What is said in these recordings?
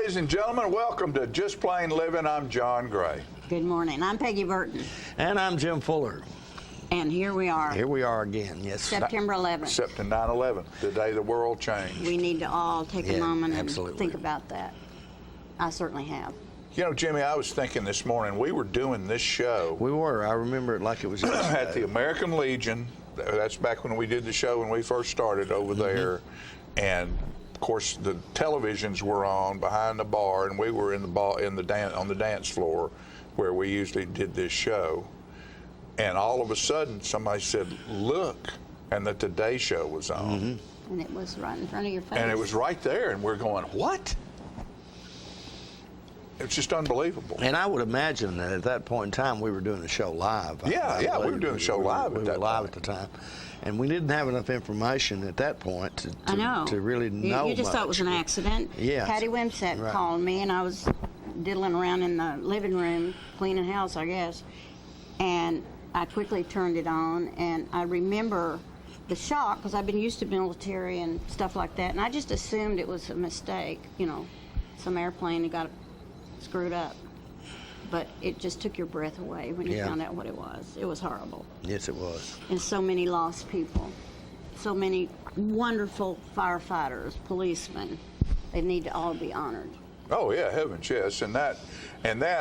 ladies and gentlemen. Welcome to Just Plain Living. I'm John Gray. Good morning. I'm Peggy Burton. And I'm Jim Fuller. And here we are. Here we are again, yes. September 11th. September 9/11, the day the world changed. We need to all take a moment and absolutely. think about that. I certainly have. You know, Jimmy, I was thinking this morning, we were doing this show We were. I remember it like it was yesterday. at the American Legion. That's back when we did the show when we first started over there. And of course, the televisions were on behind the bar, and we were on the dance floor where we usually did this show. And all of a sudden, somebody said, "Look," and the Today Show was on. And it was right in front of your face. And it was right there, and we're going, "What?" It's just unbelievable. And I would imagine that at that point in time, we were doing the show live. Yeah, we were doing the show live at that We were live point. at the time. And we didn't have enough information at that point I know. to really know You just thought it was an much. accident. Yes. Patty Wimsatt Right. called me, and I was diddling around in the living room, cleaning house, I guess. And I quickly turned it on, and I remember the shock, because I've been used to military and stuff like that, and I just assumed it was a mistake, you know, some airplane that got screwed up. But it just took your breath away when you Yeah. found out what it was. It was horrible. Yes, it was. And so many lost people, so many wonderful firefighters, policemen. They need to all be honored. Oh yeah, heavens yes, and that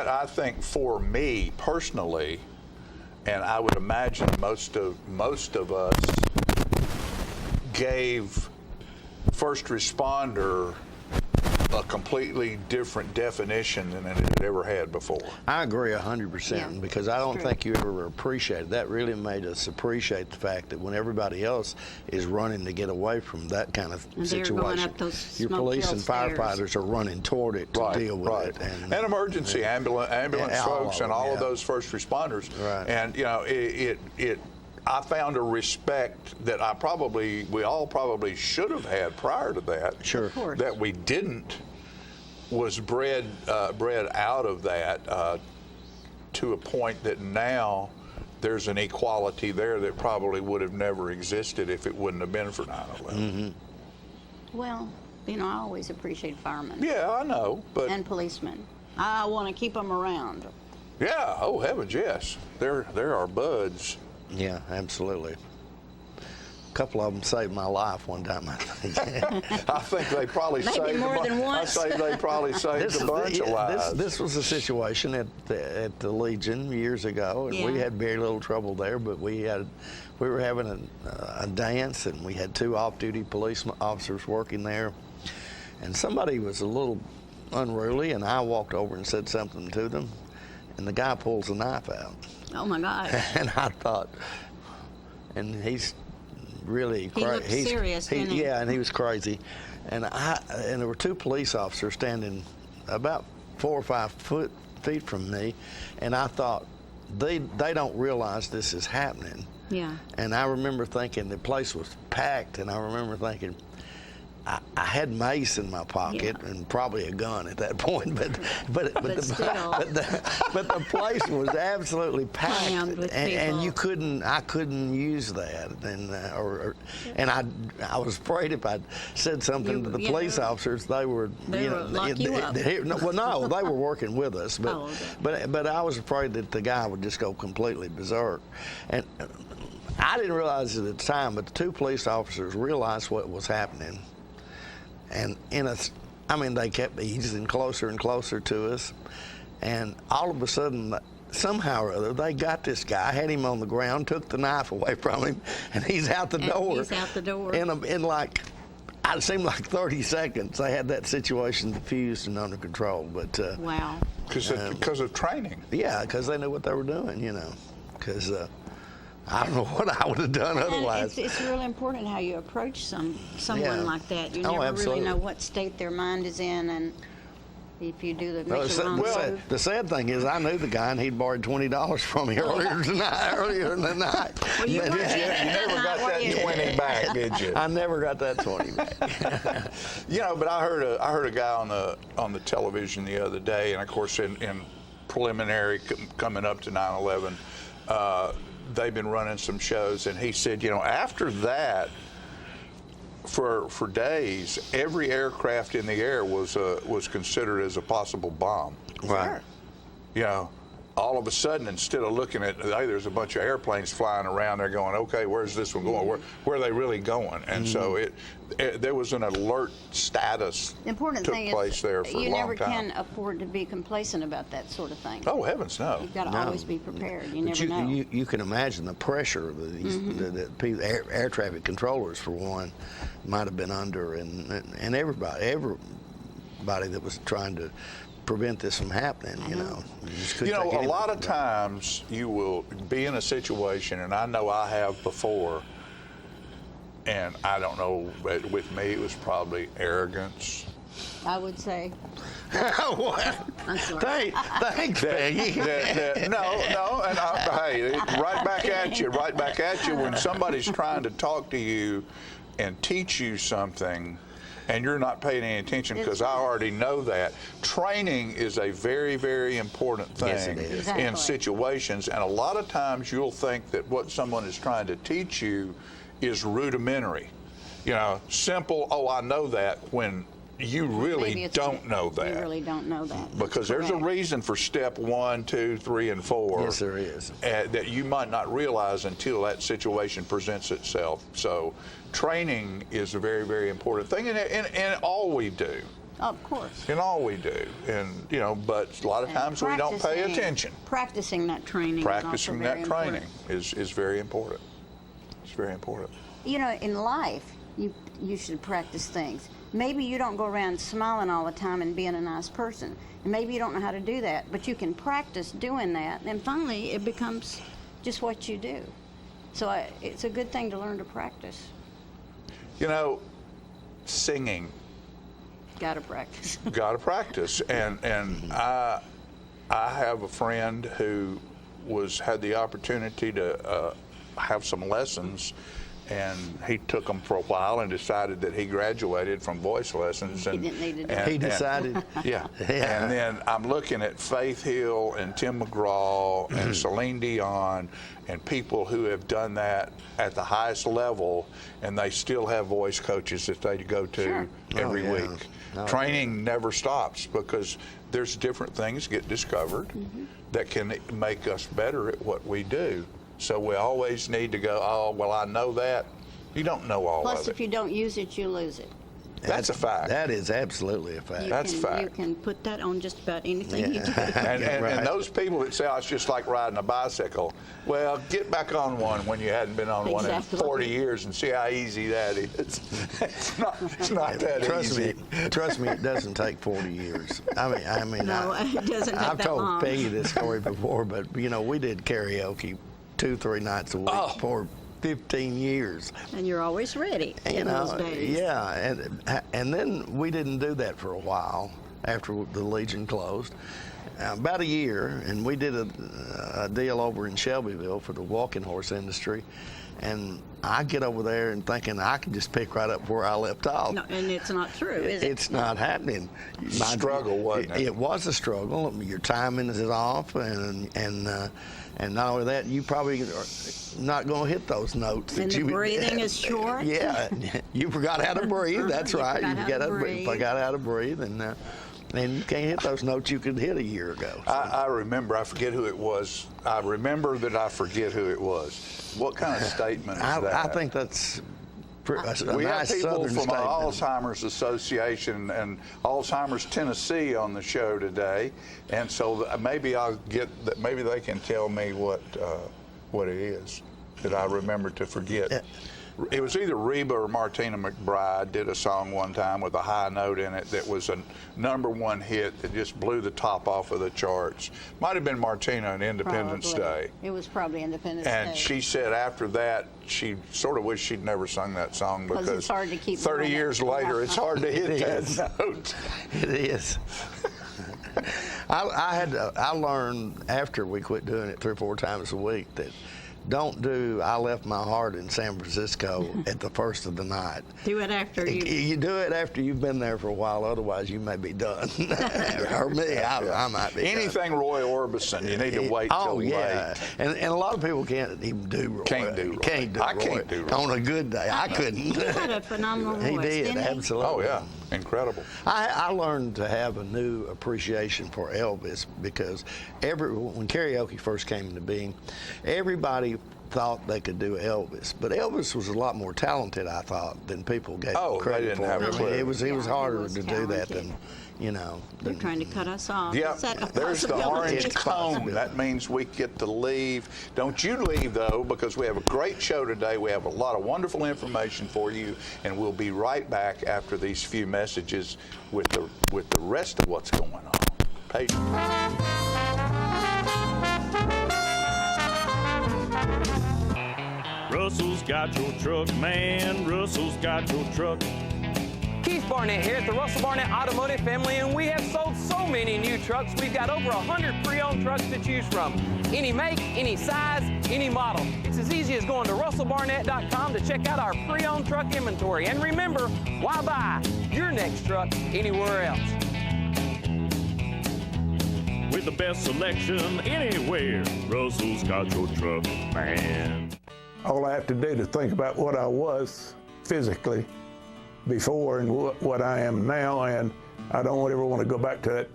I think for me personally, and I would imagine most of us gave first responder a completely different definition than it had ever had before. I agree 100% Yeah, because I don't true. think you ever appreciated that. Really made us appreciate the fact that when everybody else is running to get away from that kind of And they're going situation, up those your police and smoke-filled firefighters are running toward it to deal with it. And emergency ambulance all folks of and them, all of yeah. those first responders. Right. And you know, I found a respect that we all probably should have had prior to that. Sure. Of course. That we didn't, was bred out of that to a point that now there's an equality there that probably would have never existed if it wouldn't have been for 9/11. Well, you know, I always appreciate firemen Yeah, I know, but and policemen. I want to keep them around. yeah, oh heavens, yes, they're our buds. Yeah, absolutely. A couple of them saved my life one time, I think. I think they probably Maybe saved more than once. I say they probably saved a bunch of lives. This was a situation at the Legion years ago, and we Yeah. had very little trouble there. But we were having a dance, and we had two off-duty police officers working there, and somebody was a little unruly, and I walked over and said something to them, and the guy pulls a knife out, Oh my gosh. and I thought, and he's really He looked serious, didn't he? Yeah, and he was crazy, and there were two police officers standing about 4 or 5 feet from me, and I thought they don't realize this is happening. Yeah. And I remember thinking the place was packed, and I remember thinking I had mace in my pocket Yeah. and probably a gun at that point, but still. the place was absolutely packed, Crammed with and people. I couldn't use that, and I was afraid if I said something to the police officers, they were lock you up. No, they were working with us, but Oh, okay. but I was afraid that the guy would just go completely berserk, and I didn't realize it at the time, but the two police officers realized what was happening. And they kept easing closer and closer to us. And all of a sudden, somehow or other, they got this guy, had him on the ground, took the knife away from him, and he's out the door. He's out the door. In like, it seemed like 30 seconds, they had that situation diffused and under control. But Wow. Because of training. yeah, because they knew what they were doing, you know. Because I don't know what I would have done And otherwise. it's really important how you approach someone Yeah. like that. You Oh, never absolutely. really know what state their mind is in, and if you do make the wrong move. The sad thing is, I knew the guy, and he'd borrowed $20 from me earlier in the night. Well, you But weren't yeah, there. You never got that Yeah. 20 back, did you? I never got that 20 back. You know, but I heard a guy on the television the other day, and of course in preliminary coming up to 9/11, they've been running some shows, and he said, you know, after that, for days, every aircraft in the air was considered as a possible bomb. Right. You know, all of a sudden, instead of looking at, hey, there's a bunch of airplanes flying around, they're going, okay, where's this one going? Where are they really going? And so there was an alert status The important took thing place is there for a you long never time. can afford to be complacent about that sort of thing. Oh, heavens, no. You've got to No. always be prepared. You But never know. you can imagine the pressure that these that people, air traffic controllers, for one, might have been under, and everybody that was trying to prevent this from happening. You know, just couldn't You know, take a anything lot of for granted. times you will be in a situation, and I know I have before, and I don't know, but with me it was probably arrogance. I would say. What? I'm sorry. Thanks, Peggy. No, and hey, right back at you when somebody's trying to talk to you and teach you something, and you're not paying any attention because I already know that. Training is a very, very important thing Yes, it is. Exactly. in situations, and a lot of times you'll think that what someone is trying to teach you is rudimentary. You know, simple, oh, I know that, when you Maybe really it's- don't know that. You really don't know that. Because there's a reason for step 1, 2, 3, and 4. Yes, there is. That you might not realize until that situation presents itself. So training is a very, very important thing in all we do. Of course. In all we do. And, you know, but a lot of times we don't pay Practicing- attention. Practicing that training. Practicing is also that very training important. is very important. It's very important. You know, in life, you should practice things. Maybe you don't go around smiling all the time and being a nice person. And maybe you don't know how to do that, but you can practice doing that, and finally it becomes just what you do. So it's a good thing to learn to practice. You know, singing, Got to practice. got to practice. And I have a friend who had the opportunity to have some lessons, and he took them for a while and decided that he graduated from voice lessons. And, He didn't need to do and- He decided. Yeah. Yeah. And then I'm looking at Faith Hill and Tim McGraw and Celine Dion and people who have done that at the highest level, and they still have voice coaches that they go to Sure. every Oh, yeah. week. Oh, Training never stops because there's different things get discovered that can make us better at what we do. So we always need to go, oh, well, I know that. You don't know all Plus, of if it. you don't use it, you lose it. That's a fact. That is absolutely a fact. That's You fact. can put that on just about anything you do. And Right. those people that say, oh, it's just like riding a bicycle, well, get back on one when you hadn't been on one in Exactly. 40 years and see how easy that is. It's not that Trust easy. me, it doesn't take 40 years. I mean, No, it doesn't take I've that told long. Peggy this story before, but you know, we did karaoke 2-3 nights a week Oh. for 15 years. And you're always ready You in those know, days. yeah, and then we didn't do that for a while after the Legion closed. About a year, and we did a deal over in Shelbyville for the walking horse industry, and I get over there and thinking I can just pick right up where I left off. No, and it's not true, is it? It's not happening. Struggle, wasn't it? It was a struggle. Your timing is off, and not only that, you probably are not going to hit those notes. And that the you, breathing is short. Yeah, you forgot how to breathe. That's You right. forgot how to breathe. Forgot how to breathe, and you can't hit those notes you could hit a year ago. So. I remember, I forget who it was. I remember that I forget who it was. What kind of statement is that? I think that's a We nice have people Southern from statement. Alzheimer's Association and Alzheimer's Tennessee on the show today, and so maybe I'll get that. Maybe they can tell me what it is that I remember to forget. It was either Reba or Martina McBride did a song one time with a high note in it that was a #1 hit that just blew the top off of the charts. Might have been Martina on Independence Probably. Day. It was probably Independence And Day. she said after that, she sort of wished she'd never sung that song 'Cause because it's hard to keep 30 doing it. years later, it's hard to hit It is. that note. It is. I learned after we quit doing it 3 or 4 times a week that don't do I Left My Heart in San Francisco at the first of the night. Do it after you. You do it after you've been there for a while, otherwise you may be done. Or me, I might be Anything Roy Orbison, you need to wait till late. And a lot of people can't even do Roy. Can't do Roy. I can't do Roy. On a good day, I couldn't. He had a phenomenal voice, He did, didn't he? absolutely. Oh, yeah. Incredible. I learned to have a new appreciation for Elvis because when karaoke first came into being, everybody thought they could do Elvis, but Elvis was a lot more talented, I thought, than people gave him credit they didn't for. have a clue. He was Yeah, harder he was to do that talented. than, They're trying to cut us off. Yeah, Is that a there's the possibility? orange cone. That means we get to leave. Don't you leave, though, because we have a great show today. We have a lot of wonderful information for you, and we'll be right back after these few messages with the rest of what's going on. Patience. Russell's got your truck, man. Russell's got your truck. Keith Barnett here at the Russell Barnett Automotive family, and we have sold so many new trucks. We've got over 100 pre-owned trucks to choose from. Any make, any size, any model. It's as easy as going to russellbarnett.com to check out our pre-owned truck inventory. And remember, why buy your next truck anywhere else? With the best selection anywhere, Russell's got your truck, man. All I have to do is think about what I was physically before and what I am now, and I don't ever want to go back to that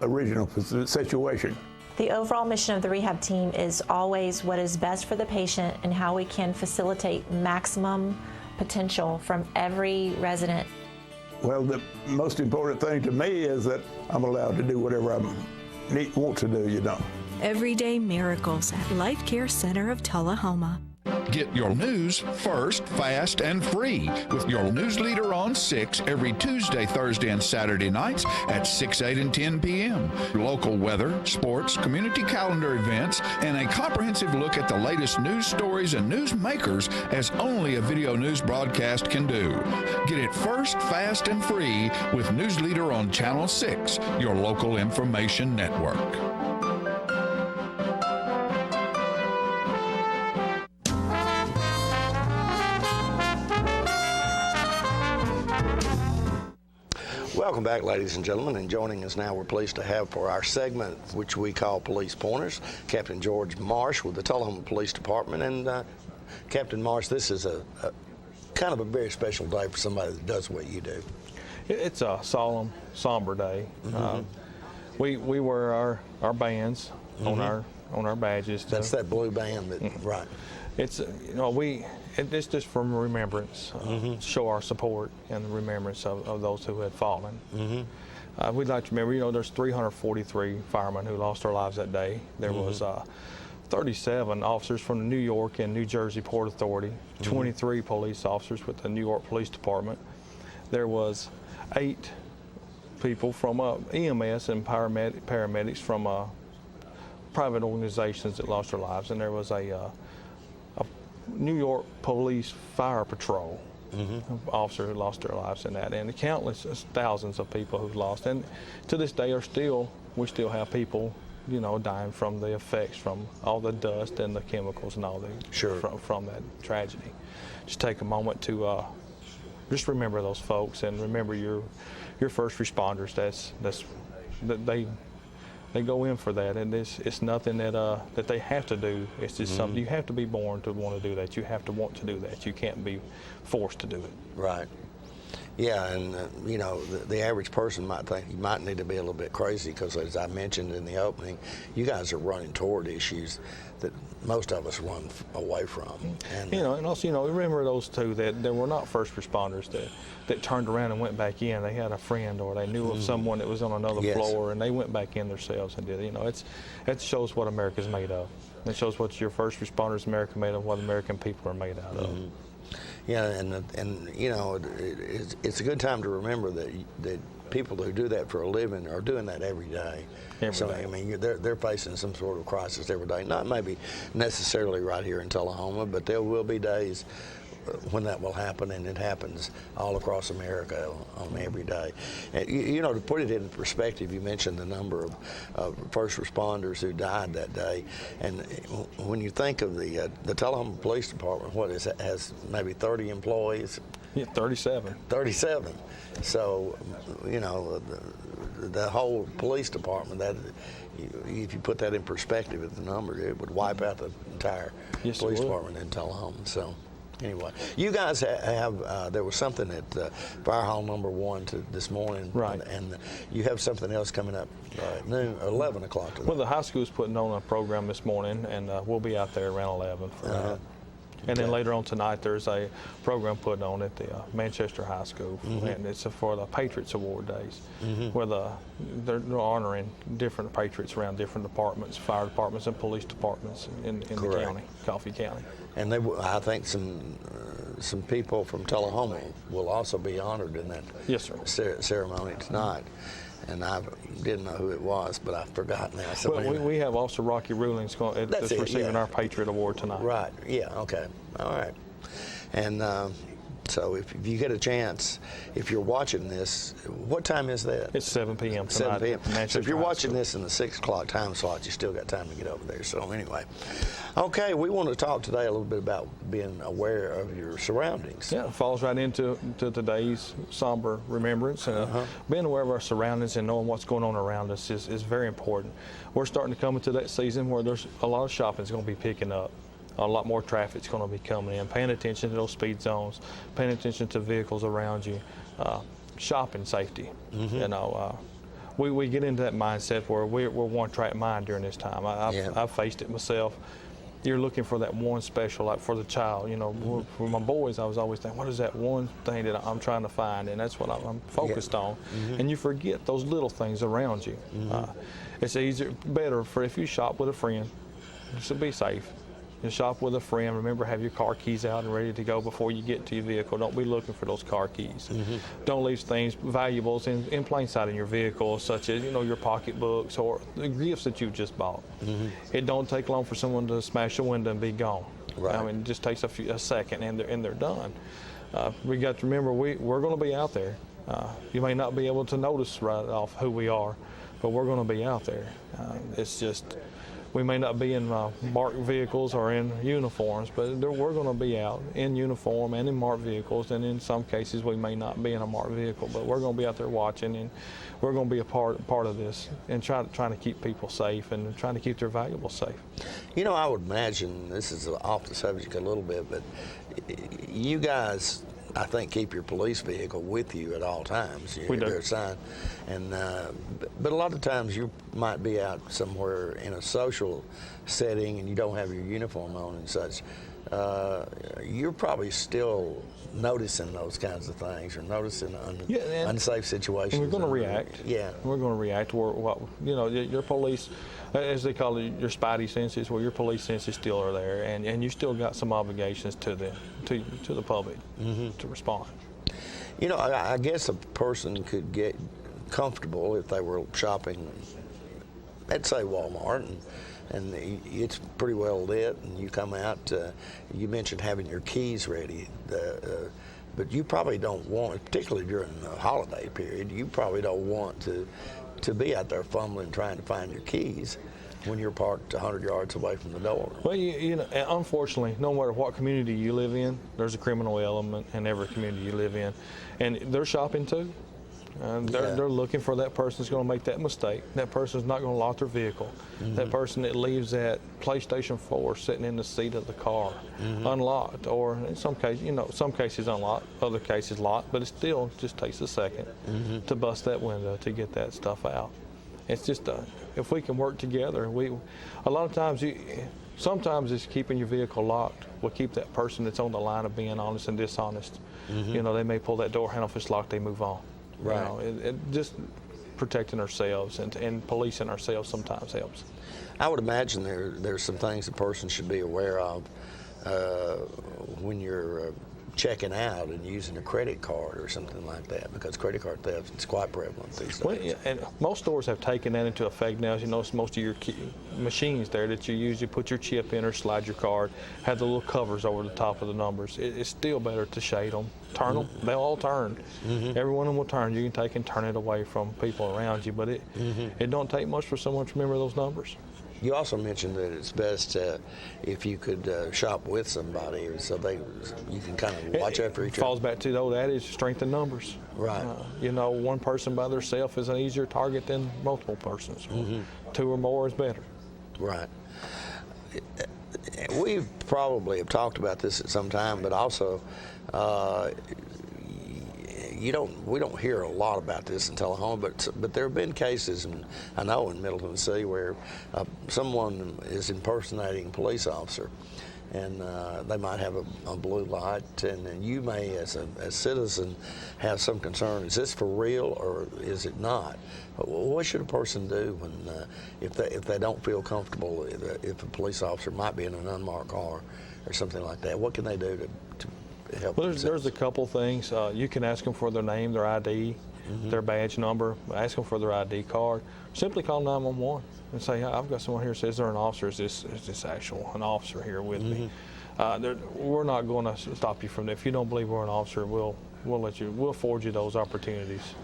original situation. The overall mission of the rehab team is always what is best for the patient and how we can facilitate maximum potential from every resident. Well, the most important thing to me is that I'm allowed to do whatever I want to do, Everyday miracles at Life Care Center of Tullahoma. Get your news first, fast, and free with your news leader on 6 every Tuesday, Thursday, and Saturday nights at 6, 8, and 10 p.m. Local weather, sports, community calendar events, and a comprehensive look at the latest news stories and news makers as only a video news broadcast can do. Get it first, fast, and free with News Leader on Channel 6, your local information network. Welcome back, ladies and gentlemen, and joining us now, we're pleased to have for our segment, which we call Police Pointers, Captain George Marsh with the Tullahoma Police Department. And Captain Marsh, this is a kind of a very special day for somebody that does what you do. It's a solemn, somber day. We wear our bands on our badges. That's that blue band that, right. It's it's just from remembrance, show our support and the remembrance of those who had fallen. We'd like to remember, there's 343 firemen who lost their lives that day. There was 37 officers from the New York and New Jersey Port Authority, 23 police officers with the New York Police Department. There was 8 people from EMS and paramedics from private organizations that lost their lives, and there was a New York Police Fire Patrol officer who lost their lives in that, and the countless thousands of people who lost. And to this day, we still have people, dying from the effects from all the dust and the chemicals and all the from that tragedy. Just take a moment to just remember those folks and remember your first responders. They go in for that, and it's nothing that they have to do. It's just something you have to be born to want to do that. You have to want to do that. You can't be forced to do it. Right. Yeah, and the average person might think you might need to be a little bit crazy because, as I mentioned in the opening, you guys are running toward issues that most of us run away from. And and also, remember those two that there were not first responders that turned around and went back in. They had a friend or they knew of someone that was on another floor, and they went back in themselves and did it. It shows what America's made of. It shows what your first responders America made of, what American people are made out of. Yeah, and it's a good time to remember that people who do that for a living are doing that every day. Every day. I mean, they're facing some sort of crisis every day. Not maybe necessarily right here in Tullahoma, but there will be days when that will happen, and it happens all across America on every day. And, you know, to put it in perspective, you mentioned the number of first responders who died that day, and when you think of the Tullahoma Police Department, what is it, has maybe 30 employees? Yeah, 37. 37. So, you know, the whole police department, that if you put that in perspective at the number, it would wipe out the entire police department in Tullahoma. So, anyway, you guys have there was something at Fire Hall number 1 this morning, right? And you have something else coming up at noon, 11 o'clock tonight. Well, the high school's putting on a program this morning, and we'll be out there around 11 for that. And then later on tonight, there's a program put on at the Manchester High School, and it's for the Patriots Award Days, where they're honoring different Patriots around different departments, fire departments and police departments in the county, Coffee County. And I think some people from Tullahoma will also be honored in that ceremony tonight. And I didn't know who it was, but I forgot now. So well, we have Officer Rocky Rulings that's receiving our Patriot Award tonight. Right, yeah, okay, all right. And so if you get a chance, if you're watching this, what time is that? It's 7 p.m. tonight. 7 p.m. So if you're watching this in the 6 o'clock time slot, you still got time to get over there. So anyway, okay, we want to talk today a little bit about being aware of your surroundings. Yeah, it falls right into today's somber remembrance. Being aware of our surroundings and knowing what's going on around us is very important. We're starting to come into that season where there's a lot of shopping is going to be picking up. A lot more traffic's going to be coming in. Paying attention to those speed zones, paying attention to vehicles around you, shopping safety. You know, we get into that mindset where we're one-track mind during this time. I've faced it myself. You're looking for that one special, like for the child. You know, for my boys, I was always thinking, what is that one thing that I'm trying to find? And that's what I'm focused on. And you forget those little things around you. It's better for if you shop with a friend, so be safe. You shop with a friend. Remember, have your car keys out and ready to go before you get to your vehicle. Don't be looking for those car keys. Don't leave things, valuables in plain sight in your vehicle, such as, you know, your pocketbooks or the gifts that you just bought. It don't take long for someone to smash a window and be gone. Right. I mean, it just takes a second and they're done. We got to remember we're going to be out there. You may not be able to notice right off who we are, but we're going to be out there. It's just, we may not be in marked vehicles or in uniforms, but we're going to be out in uniform and in marked vehicles, and in some cases we may not be in a marked vehicle, but we're going to be out there watching, and we're going to be a part of this and trying to keep people safe and trying to keep their valuables safe. You know, I would imagine, this is off the subject a little bit, but you guys, I think, keep your police vehicle with you at all times. We do. And but a lot of times you might be out somewhere in a social setting and you don't have your uniform on and such. You're probably still noticing those kinds of things or noticing unsafe situations. And we're going to react. Yeah. We're going to react to what, you know, your police, as they call it, your spidey senses, well, your police senses still are there, and you still got some obligations to the public to respond. You know, I guess a person could get comfortable if they were shopping at, say, Walmart, and it's pretty well lit, and you come out, you mentioned having your keys ready, but you probably don't want, particularly during the holiday period, you probably don't want to be out there fumbling trying to find your keys when you're parked 100 yards away from the door. Well, you know, unfortunately, no matter what community you live in, there's a criminal element in every community you live in, and they're shopping too. And they're looking for that person that's going to make that mistake. That person's not going to lock their vehicle. That person that leaves that PlayStation 4 sitting in the seat of the car unlocked, or in some cases, you know, some cases unlocked, other cases locked, but it still just takes a second to bust that window to get that stuff out. It's just if we can work together, a lot of times sometimes it's keeping your vehicle locked will keep that person that's on the line of being honest and dishonest. You know, they may pull that door handle, if it's locked, they move on. Right. You know, it just protecting ourselves and policing ourselves sometimes helps. I would imagine there's some things a person should be aware of when you're checking out and using a credit card or something like that, because credit card theft is quite prevalent these days. Well, yeah, and most stores have taken that into effect now. As you notice, most of your machines there that you use, you put your chip in or slide your card, have the little covers over the top of the numbers. It's still better to shade them, turn them. They'll all turn. Every one of them will turn. You can take and turn it away from people around you, but it don't take much for someone to remember those numbers. You also mentioned that it's best if you could shop with somebody, so you can kind of watch after each other. Falls back to the old adage, strength in numbers. Right. You know, one person by themselves is an easier target than multiple persons. 2 or more is better. Right. We probably have talked about this at some time, but also we don't hear a lot about this in Tullahoma, but there have been cases, and I know in Middle Tennessee, where someone is impersonating a police officer, and they might have a blue light, and you may, as a citizen, have some concern. Is this for real or is it not? What should a person do when if they don't feel comfortable, if a police officer might be in an unmarked car or something like that? What can they do to help? Well, there's a couple things. You can ask them for their name, their ID, their badge number. Ask them for their ID card. Simply call 911 and say, I've got someone here. Says they're an officer. Is this actual an officer here with me? We're not going to stop you from that. If you don't believe we're an officer, we'll afford you those opportunities.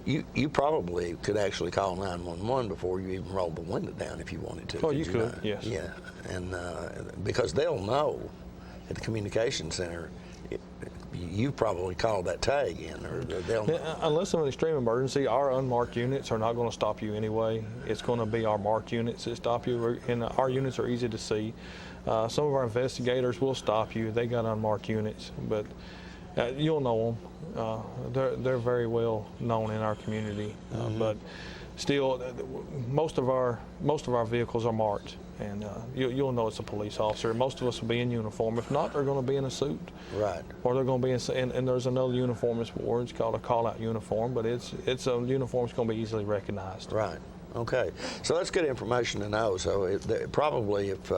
You probably could actually call 911 before you even roll the window down if you wanted to. Oh, you could, yes. Yeah, and because they'll know at the communication center, you probably called that tag in, or they'll know. Unless of an extreme emergency, our unmarked units are not going to stop you anyway. It's going to be our marked units that stop you, and our units are easy to see. Some of our investigators will stop you. They got unmarked units, but you'll know them. They're very well known in our community, but still, most of our vehicles are marked, and you'll know it's a police officer. Most of us will be in uniform. If not, they're going to be in a suit. Right. Or they're going to be in, and there's another uniform that's worn. It's called a call-out uniform, but it's a uniform that's going to be easily recognized. Right. Okay. So that's good information to know. So probably if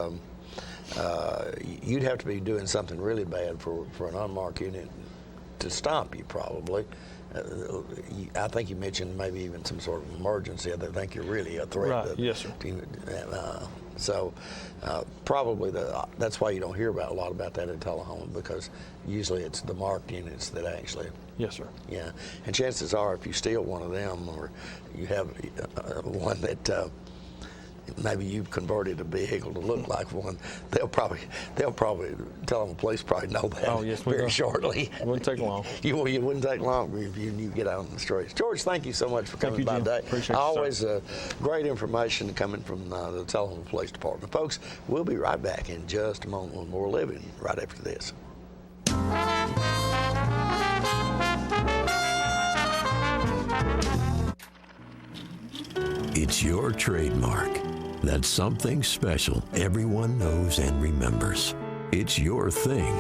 you'd have to be doing something really bad for an unmarked unit to stop you, probably. I think you mentioned maybe even some sort of emergency. I think you're really a threat. Right. Yes, sir. So probably that's why you don't hear a lot about that in Tullahoma, because usually it's the marked units that actually. Yes, sir. Yeah, and chances are if you steal one of them, or you have one that maybe you've converted a vehicle to look like one, they'll probably Tullahoma police probably know that very shortly. It wouldn't take long. You wouldn't take long if you get out on the streets. George, thank you so much for coming by today. Appreciate it. Always great information coming from the Tullahoma Police Department. Folks, we'll be right back in just a moment with more living right after this. It's your trademark. That's something special everyone knows and remembers. It's your thing.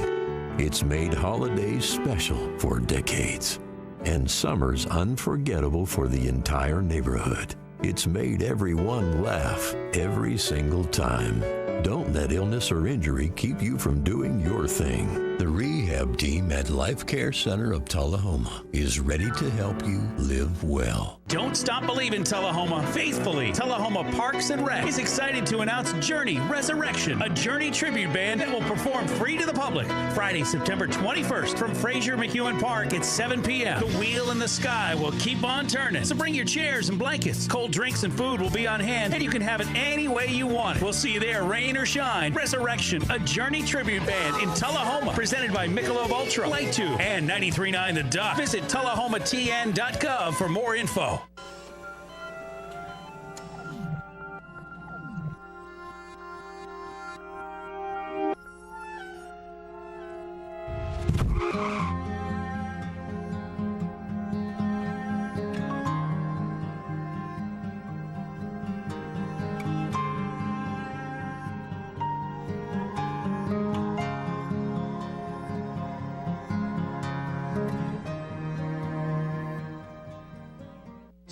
It's made holidays special for decades, and summers unforgettable for the entire neighborhood. It's made everyone laugh every single time. Don't let illness or injury keep you from doing your thing. The rehab team at Life Care Center of Tullahoma is ready to help you live well. Don't stop believing, Tullahoma. Faithfully, Tullahoma Parks and Rec is excited to announce Journey Resurrection, a Journey tribute band that will perform free to the public Friday, September 21st from Fraser McEwen Park at 7 p.m. The wheel in the sky will keep on turning, so bring your chairs and blankets. Cold drinks and food will be on hand, and you can have it any way you want. We'll see you there, rain or shine. Resurrection, a Journey tribute band in Tullahoma, presented by Michelob Ultra, Light Tube, and 93.9 The Duck. Visit TullahomaTN.gov for more info.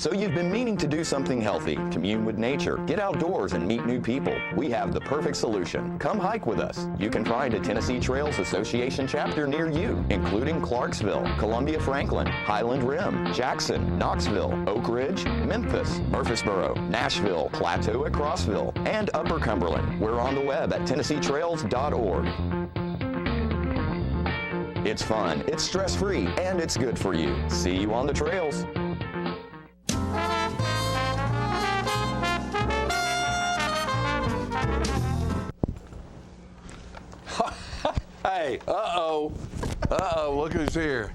So you've been meaning to do something healthy, commune with nature, get outdoors and meet new people. We have the perfect solution. Come hike with us. You can find a Tennessee Trails Association chapter near you, including Clarksville, Columbia Franklin, Highland Rim, Jackson, Knoxville, Oak Ridge, Memphis, Murfreesboro, Nashville, Plateau at Crossville, and Upper Cumberland. We're on the web at TennesseeTrails.org. It's fun, it's stress-free, and it's good for you. See you on the trails. Hey, look who's here.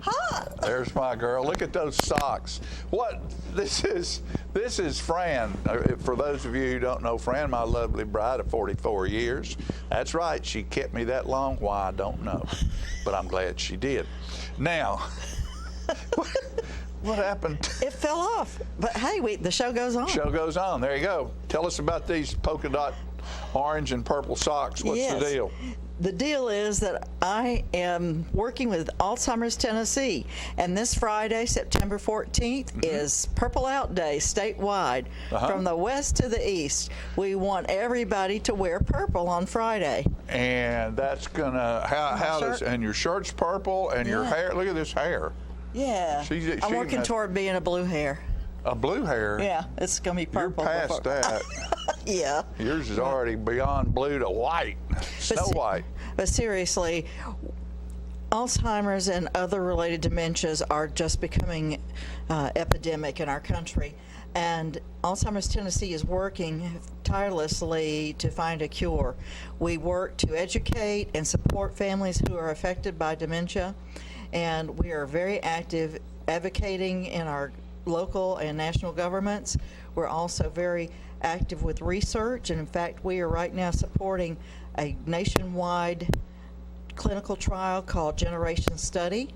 Hi. There's my girl. Look at those socks. What? This is Fran. For those of you who don't know Fran, my lovely bride of 44 years. That's right. She kept me that long. Why, I don't know. But I'm glad she did. Now, what happened? It fell off. But hey, the show goes on. Show goes on. There you go. Tell us about these polka dot orange and purple socks. What's the deal? The deal is that I am working with Alzheimer's Tennessee, and this Friday, September 14th, is Purple Out Day statewide. From the west to the east. We want everybody to wear purple on Friday. And that's gonna, and your shirt's purple, and your hair, look at this hair. Yeah. I'm working toward being a blue hair. A blue hair? Yeah, it's going to be purple. You're past that. Yeah. Yours is already beyond blue to white, Snow White. But seriously, Alzheimer's and other related dementias are just becoming epidemic in our country. And Alzheimer's Tennessee is working tirelessly to find a cure. We work to educate and support families who are affected by dementia. And we are very active advocating in our local and national governments. We're also very active with research, and in fact we are right now supporting a nationwide clinical trial called Generation Study,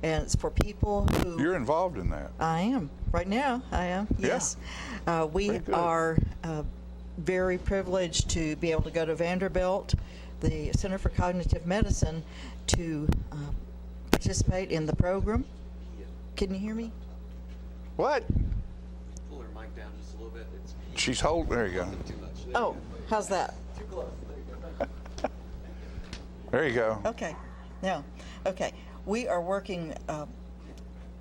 and it's for people who... You're involved in that. I am. Right now, I am, yes. Yeah. We are very privileged to be able to go to Vanderbilt, the Center for Cognitive Medicine, to participate in the program. Can you hear me? What? Pull her mic down just a little bit. She's holding. There you go. Oh, how's that? Too close. There you go. Okay. Now, okay. We are working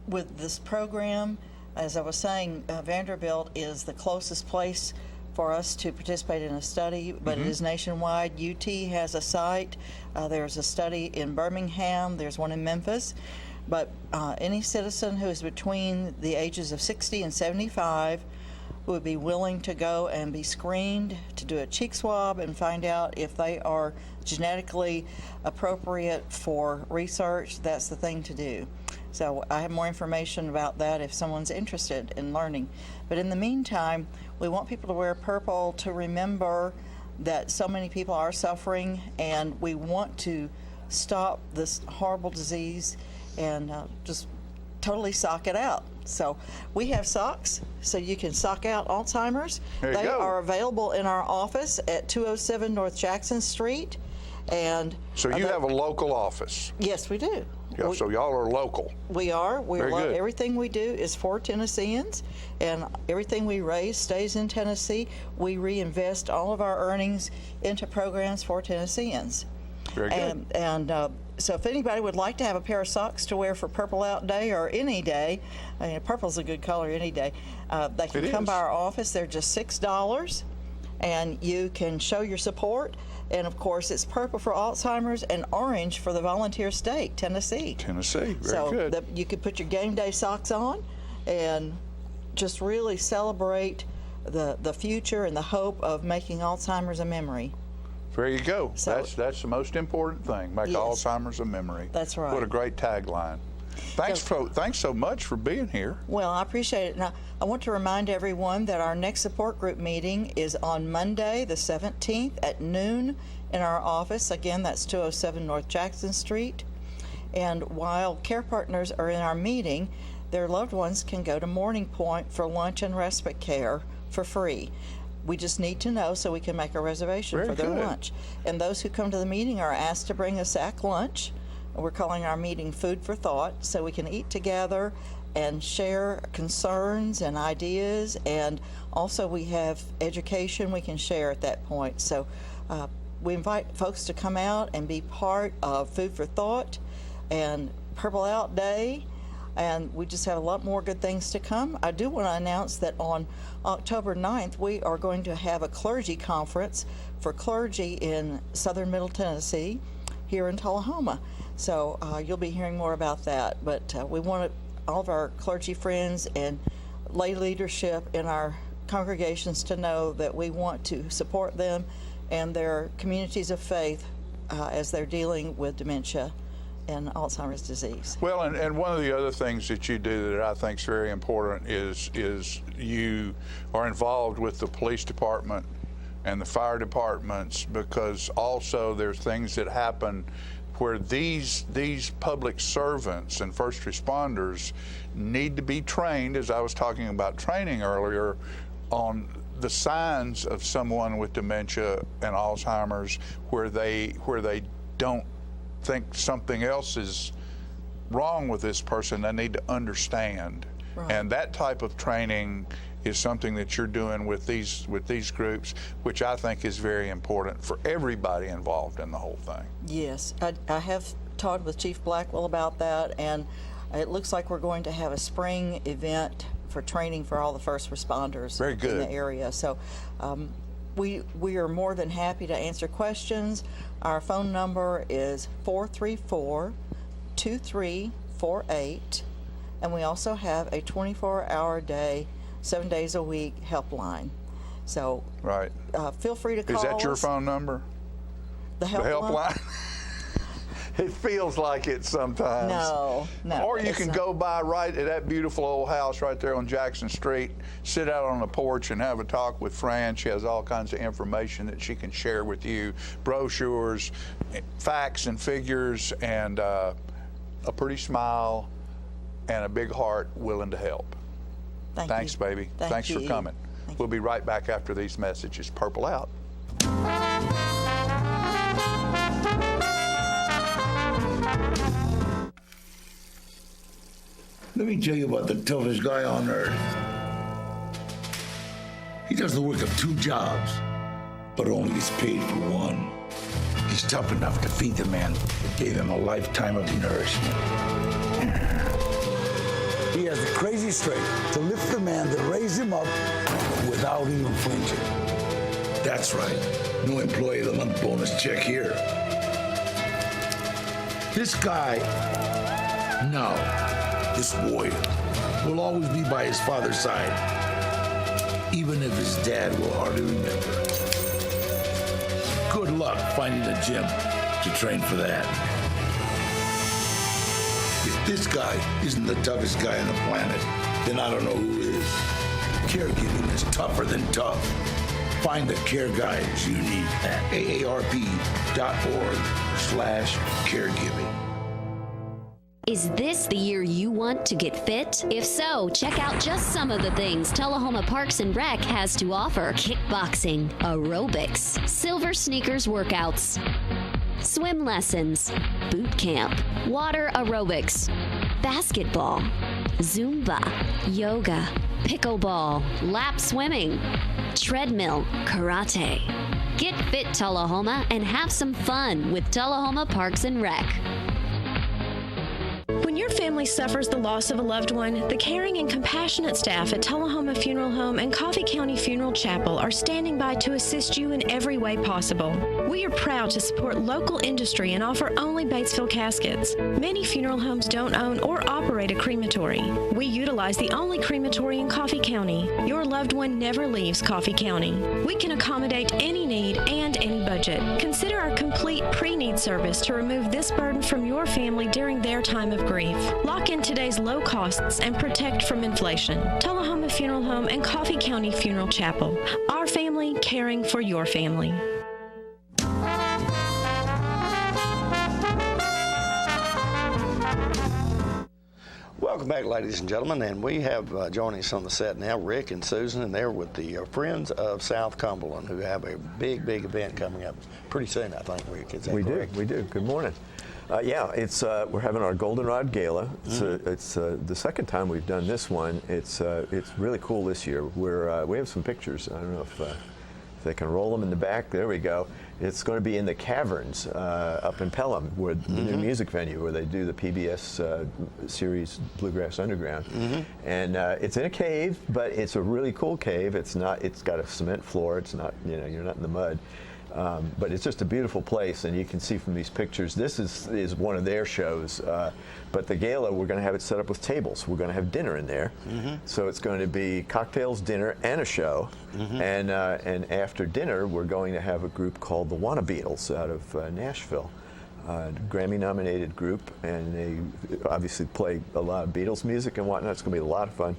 with this program. As I was saying, Vanderbilt is the closest place for us to participate in a study, but it is nationwide. UT has a site. There's a study in Birmingham. There's one in Memphis. But any citizen who is between the ages of 60 and 75 would be willing to go and be screened to do a cheek swab and find out if they are genetically appropriate for research. That's the thing to do. So I have more information about that if someone's interested in learning. But in the meantime, we want people to wear purple to remember that so many people are suffering, and we want to stop this horrible disease and just totally sock it out. So we have socks, so you can sock out Alzheimer's. They are available in our office at 207 North Jackson Street. And so you have a local office? Yes, we do. Yeah, so y'all are local. We are. Very good. Everything we do is for Tennesseans, and everything we raise stays in Tennessee. We reinvest all of our earnings into programs for Tennesseans. Very good. And so if anybody would like to have a pair of socks to wear for Purple Out Day or any day, I mean, purple's a good color any day, they can come by our office. They're just $6, and you can show your support. And of course, it's purple for Alzheimer's and orange for the volunteer state, Tennessee. Tennessee, very good. So you could put your game day socks on and just really celebrate the future and the hope of making Alzheimer's a memory. There you go. So, that's the most important thing. Make Alzheimer's a memory. That's right. What a great tagline. Thanks so much for being here. Well, I appreciate it. Now, I want to remind everyone that our next support group meeting is on Monday, the 17th at noon in our office. Again, that's 207 North Jackson Street. And while care partners are in our meeting, their loved ones can go to Morning Point for lunch and respite care for free. We just need to know so we can make a reservation for their lunch. And those who come to the meeting are asked to bring a sack lunch. We're calling our meeting Food for Thought, so we can eat together and share concerns and ideas, and also we have education we can share at that point. So we invite folks to come out and be part of Food for Thought and Purple Out Day, and we just have a lot more good things to come. I do want to announce that on October 9th, we are going to have a clergy conference for clergy in southern Middle Tennessee here in Tullahoma. So you'll be hearing more about that, but we want all of our clergy friends and lay leadership in our congregations to know that we want to support them and their communities of faith as they're dealing with dementia and Alzheimer's disease. Well, and one of the other things that you do that I think is very important is you are involved with the police department and the fire departments, because also there's things that happen where these public servants and first responders need to be trained, as I was talking about training earlier, on the signs of someone with dementia and Alzheimer's, where they don't think something else is wrong with this person. They need to understand. Right. And that type of training is something that you're doing with these groups, which I think is very important for everybody involved in the whole thing. Yes, I have talked with Chief Blackwell about that, and it looks like we're going to have a spring event for training for all the first responders very good. In the area. So we are more than happy to answer questions. Our phone number is 434-2348, and we also have a 24-hour day, 7 days a week helpline. So right. Feel free to call us. Is that your phone number? The helpline? It feels like it sometimes. No. Or you can go by right at that beautiful old house right there on Jackson Street, sit out on the porch and have a talk with Fran. She has all kinds of information that she can share with you, brochures, facts and figures, and a pretty smile and a big heart willing to help. Thanks, baby. Thanks for coming. We'll be right back after these messages. Purple out. Let me tell you about the toughest guy on earth. He does the work of 2 jobs, but only gets paid for one. He's tough enough to feed the man that gave him a lifetime of nourishment. He has the crazy strength to lift the man that raised him up without even flinching. That's right. No employee of the month bonus check here. This guy, this warrior, will always be by his father's side, even if his dad will hardly remember. Good luck finding a gym to train for that. If this guy isn't the toughest guy on the planet, then I don't know who is. Caregiving is tougher than tough. Find the care guides you need at aarp.org/caregiving. Is this the year you want to get fit? If so, check out just some of the things Tullahoma Parks and Rec has to offer. Kickboxing, aerobics, silver sneakers workouts, swim lessons, boot camp, water aerobics, basketball, Zumba, yoga, pickleball, lap swimming, treadmill, karate. Get fit, Tullahoma, and have some fun with Tullahoma Parks and Rec. When your family suffers the loss of a loved one, the caring and compassionate staff at Tullahoma Funeral Home and Coffee County Funeral Chapel are standing by to assist you in every way possible. We are proud to support local industry and offer only Batesville caskets. Many funeral homes don't own or operate a crematory. We utilize the only crematory in Coffee County. Your loved one never leaves Coffee County. We can accommodate any need and any budget. Consider our complete pre-need service to remove this burden from your family during their time of grief. Lock in today's low costs and protect from inflation. Tullahoma Funeral Home and Coffee County Funeral Chapel. Our family caring for your family. Welcome Welcome back, ladies and gentlemen, and we have joining us on the set now Rick and Susan, and they're with the Friends of South Cumberland, who have a big event coming up pretty soon, I think, Rick. Is that correct? We do. Good morning. It's we're having our Goldenrod Gala. It's the second time we've done this one. It's really cool this year. We have some pictures. I don't know if they can roll them in the back. There we go. It's going to be in the Caverns up in Pelham, where the new music venue where they do the PBS series Bluegrass Underground. And it's in a cave, but it's a really cool cave. It's got a cement floor. It's not, you're not in the mud. But it's just a beautiful place, and you can see from these pictures, this is one of their shows. But the gala, we're going to have it set up with tables. We're going to have dinner in there. So it's going to be cocktails, dinner, and a show. And after dinner, we're going to have a group called the Wanna Beatles out of Nashville. Grammy-nominated group, and they obviously play a lot of Beatles music and whatnot. It's going to be a lot of fun,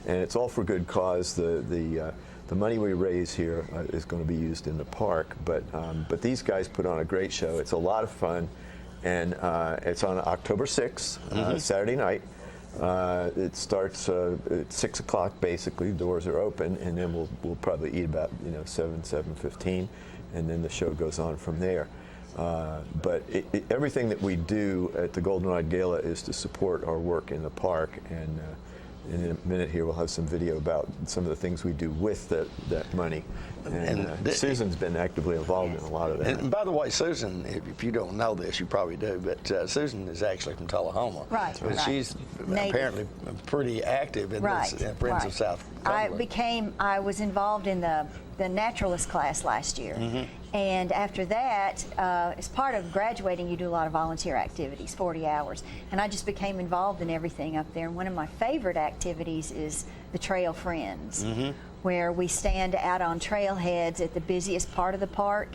and it's all for good cause. The money we raise here is going to be used in the park, but these guys put on a great show. It's a lot of fun, and it's on October 6th, Saturday night. It starts at 6 o'clock, basically. The doors are open, and then we'll probably eat about 7:15, and then the show goes on from there. But everything that we do at the Goldenrod Gala is to support our work in the park, and in a minute here we'll have some video about some of the things we do with that money. And Susan's been actively involved in a lot of that. And by the way, Susan, if you don't know this, you probably do, but Susan is actually from Tullahoma. Right. But she's apparently pretty active in this Friends of South Cumberland. I was involved in the naturalist class last year. And after that, as part of graduating, you do a lot of volunteer activities, 40 hours. And I just became involved in everything up there. And one of my favorite activities is the Trail Friends, where we stand out on trailheads at the busiest part of the park,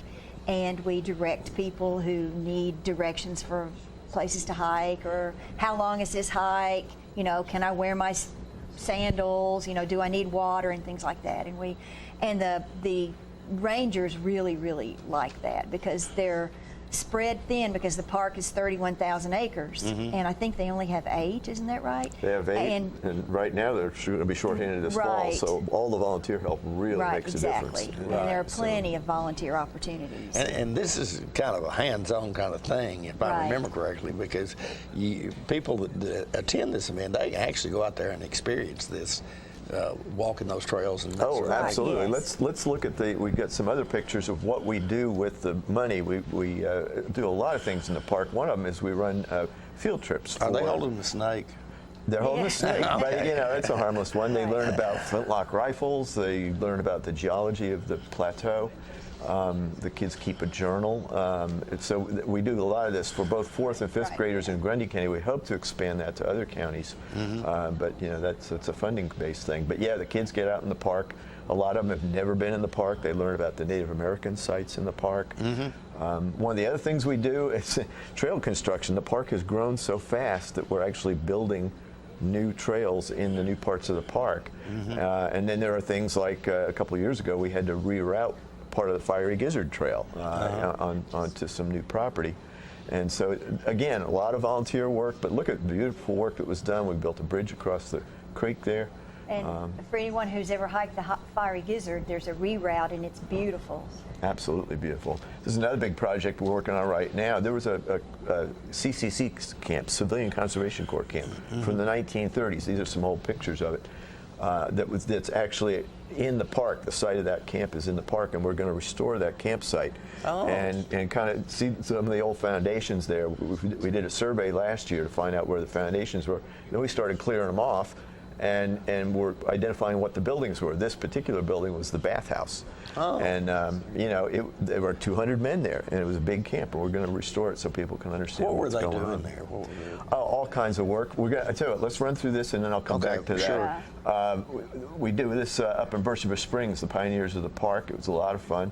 and we direct people who need directions for places to hike, or how long is this hike, can I wear my sandals, do I need water, and things like that. And the rangers really like that, because they're spread thin, because the park is 31,000 acres, and I think they only have 8, isn't that right? They have 8, and right now they're going to be shorthanded this fall, so all the volunteer help really makes a difference. And there are plenty of volunteer opportunities. And this is kind of a hands-on kind of thing, if I remember correctly, because people that attend this event, they actually go out there and experience this. Walking those trails and absolutely. Yes. Let's look at we've got some other pictures of what we do with the money. We do a lot of things in the park. One of them is we run field trips. Are they holding the snake? They're holding the snake, but it's a harmless one. They learn about flintlock rifles. They learn about the geology of the plateau. The kids keep a journal. So we do a lot of this for both 4th and 5th graders in Grundy County. We hope to expand that to other counties, but that's a funding-based thing. But the kids get out in the park. A lot of them have never been in the park. They learn about the Native American sites in the park. One of the other things we do is trail construction. The park has grown so fast that we're actually building new trails in the new parts of the park. And then there are things like a couple of years ago we had to reroute part of the Fiery Gizzard Trail onto some new property. And so, again, a lot of volunteer work, but look at the beautiful work that was done. We built a bridge across the creek there. And for anyone who's ever hiked the Fiery Gizzard, there's a reroute, and it's beautiful. Absolutely beautiful. This is another big project we're working on right now. There was a CCC camp, Civilian Conservation Corps camp, from the 1930s. These are some old pictures of it. That's actually in the park. The site of that camp is in the park, and we're going to restore that campsite and kind of see some of the old foundations there. We did a survey last year to find out where the foundations were. Then we started clearing them off, and we're identifying what the buildings were. This particular building was the bathhouse. And there were 200 men there, and it was a big camp, and we're going to restore it so people can understand what's going on. What were they doing there? All kinds of work. I tell you what, let's run through this, and then I'll come back to that. Sure. We do this up in Birchville Springs, the pioneers of the park. It was a lot of fun.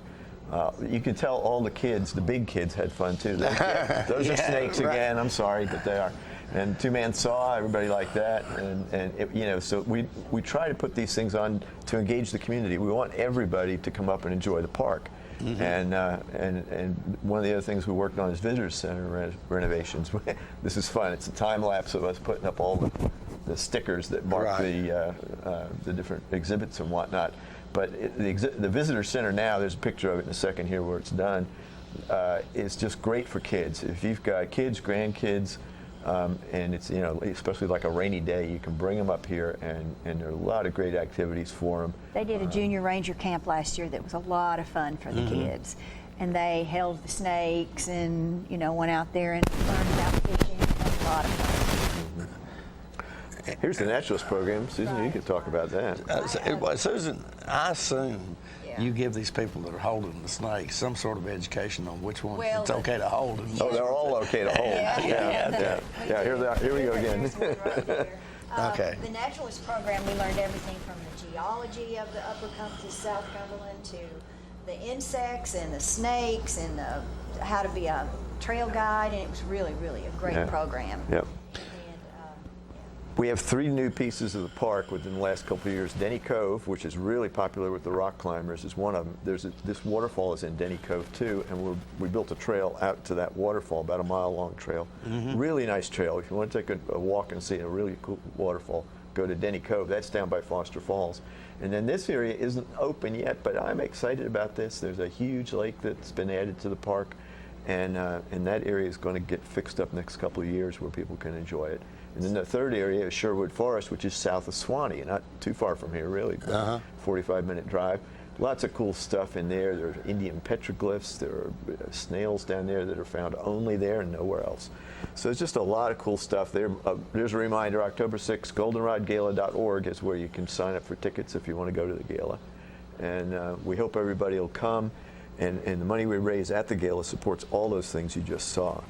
You can tell all the kids, the big kids, had fun too. Those are snakes again. I'm sorry, but they are. And two-man saw, everybody liked that, and so we try to put these things on to engage the community. We want everybody to come up and enjoy the park. And one of the other things we worked on is visitor center renovations. This is fun. It's a time lapse of us putting up all the the stickers that mark the different exhibits and whatnot. But the visitor center now, there's a picture of it in a second here where it's done, is just great for kids. If you've got kids, grandkids, and it's, you know, especially like a rainy day, you can bring them up here, and there are a lot of great activities for them. They did a junior ranger camp last year that was a lot of fun for the kids. And they held the snakes and, you know, went out there and learned about fishing. It was a lot of fun. Here's the naturalist program. Susan, you can talk about that. Susan, I assume you give these people that are holding the snakes some sort of education on which ones it's okay to hold. Oh, they're all okay to hold. Yeah. Here we go again. Okay. The naturalist program, we learned everything from the geology of the Upper South Cumberland to the insects and the snakes and how to be a trail guide, and it was really, really a great program. Yep. We have 3 new pieces of the park within the last couple of years. Denny Cove, which is really popular with the rock climbers, is one of them. This waterfall is in Denny Cove too, and we built a trail out to that waterfall, about a mile-long trail. Really nice trail. If you want to take a walk and see a really cool waterfall, go to Denny Cove. That's down by Foster Falls. And then this area isn't open yet, but I'm excited about this. There's a huge lake that's been added to the park, and that area is going to get fixed up next couple of years where people can enjoy it. And then the third area is Sherwood Forest, which is south of Swanee, not too far from here, really, 45-minute drive. Lots of cool stuff in there. There are Indian petroglyphs. There are snails down there that are found only there and nowhere else. So it's just a lot of cool stuff there. There's a reminder, October 6th, goldenrodgala.org is where you can sign up for tickets if you want to go to the gala. And we hope everybody will come. And the money we raise at the gala supports all those things you just saw.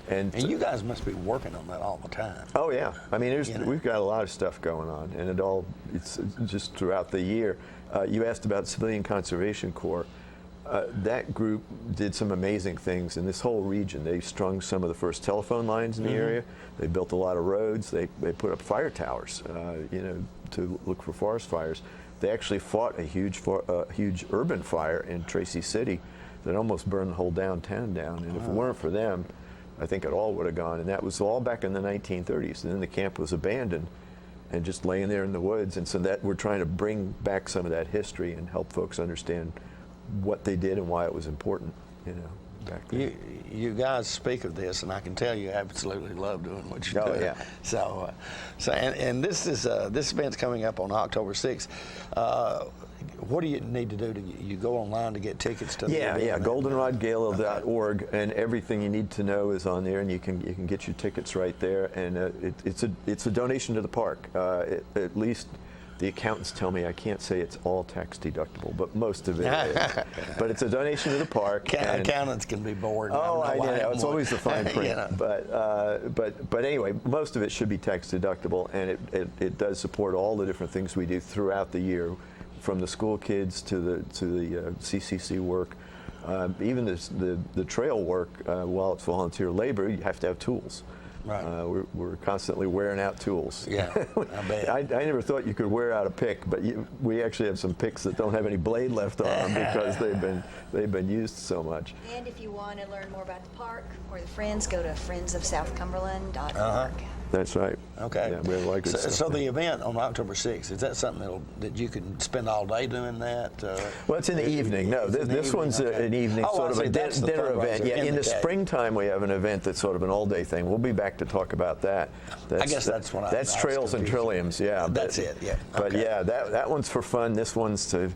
And you guys must be working on that all the time. Oh yeah, I mean, we've got a lot of stuff going on, and it's just throughout the year. You asked about Civilian Conservation Corps. That group did some amazing things in this whole region. They strung some of the first telephone lines in the area. They built a lot of roads. They put up fire towers, to look for forest fires. They actually fought a huge urban fire in Tracy City that almost burned the whole downtown down. And if it weren't for them, I think it all would have gone. And that was all back in the 1930s. And then the camp was abandoned and just laying there in the woods. And so that we're trying to bring back some of that history and help folks understand what they did and why it was important, back then. You guys speak of this, and I can tell you absolutely love doing what you do. Oh, yeah. So this event's coming up on October 6th. What do you need to do? You go online to get tickets to the event? Yeah, goldenrodgala.org, and everything you need to know is on there, and you can get your tickets right there. And it's a donation to the park. At least the accountants tell me I can't say it's all tax deductible, but most of it is. But it's a donation to the park. Accountants can be bored. Oh, I know. It's always the fine print. But anyway, most of it should be tax deductible, and it does support all the different things we do throughout the year, from the school kids to the CCC work, even the trail work. While it's volunteer labor, you have to have tools. Right. We're constantly wearing out tools. Yeah, I bet. I never thought you could wear out a pick, but we actually have some picks that don't have any blade left on them because they've been used so much. And if you want to learn more about the park or the Friends, go to friendsofsouthcumberland.org. That's right. Okay. Yeah, we have a lot of good stuff so the event on October 6th, is that something that you can spend all day doing that? Well, it's in the evening. No, this one's an evening sort of a dinner event. Yeah, in the springtime we have an event that's sort of an all-day thing. We'll be back to talk about that. I guess that's what that's Trails and Trilliums. Yeah, that's it. Yeah. But yeah, that one's for fun. This one's to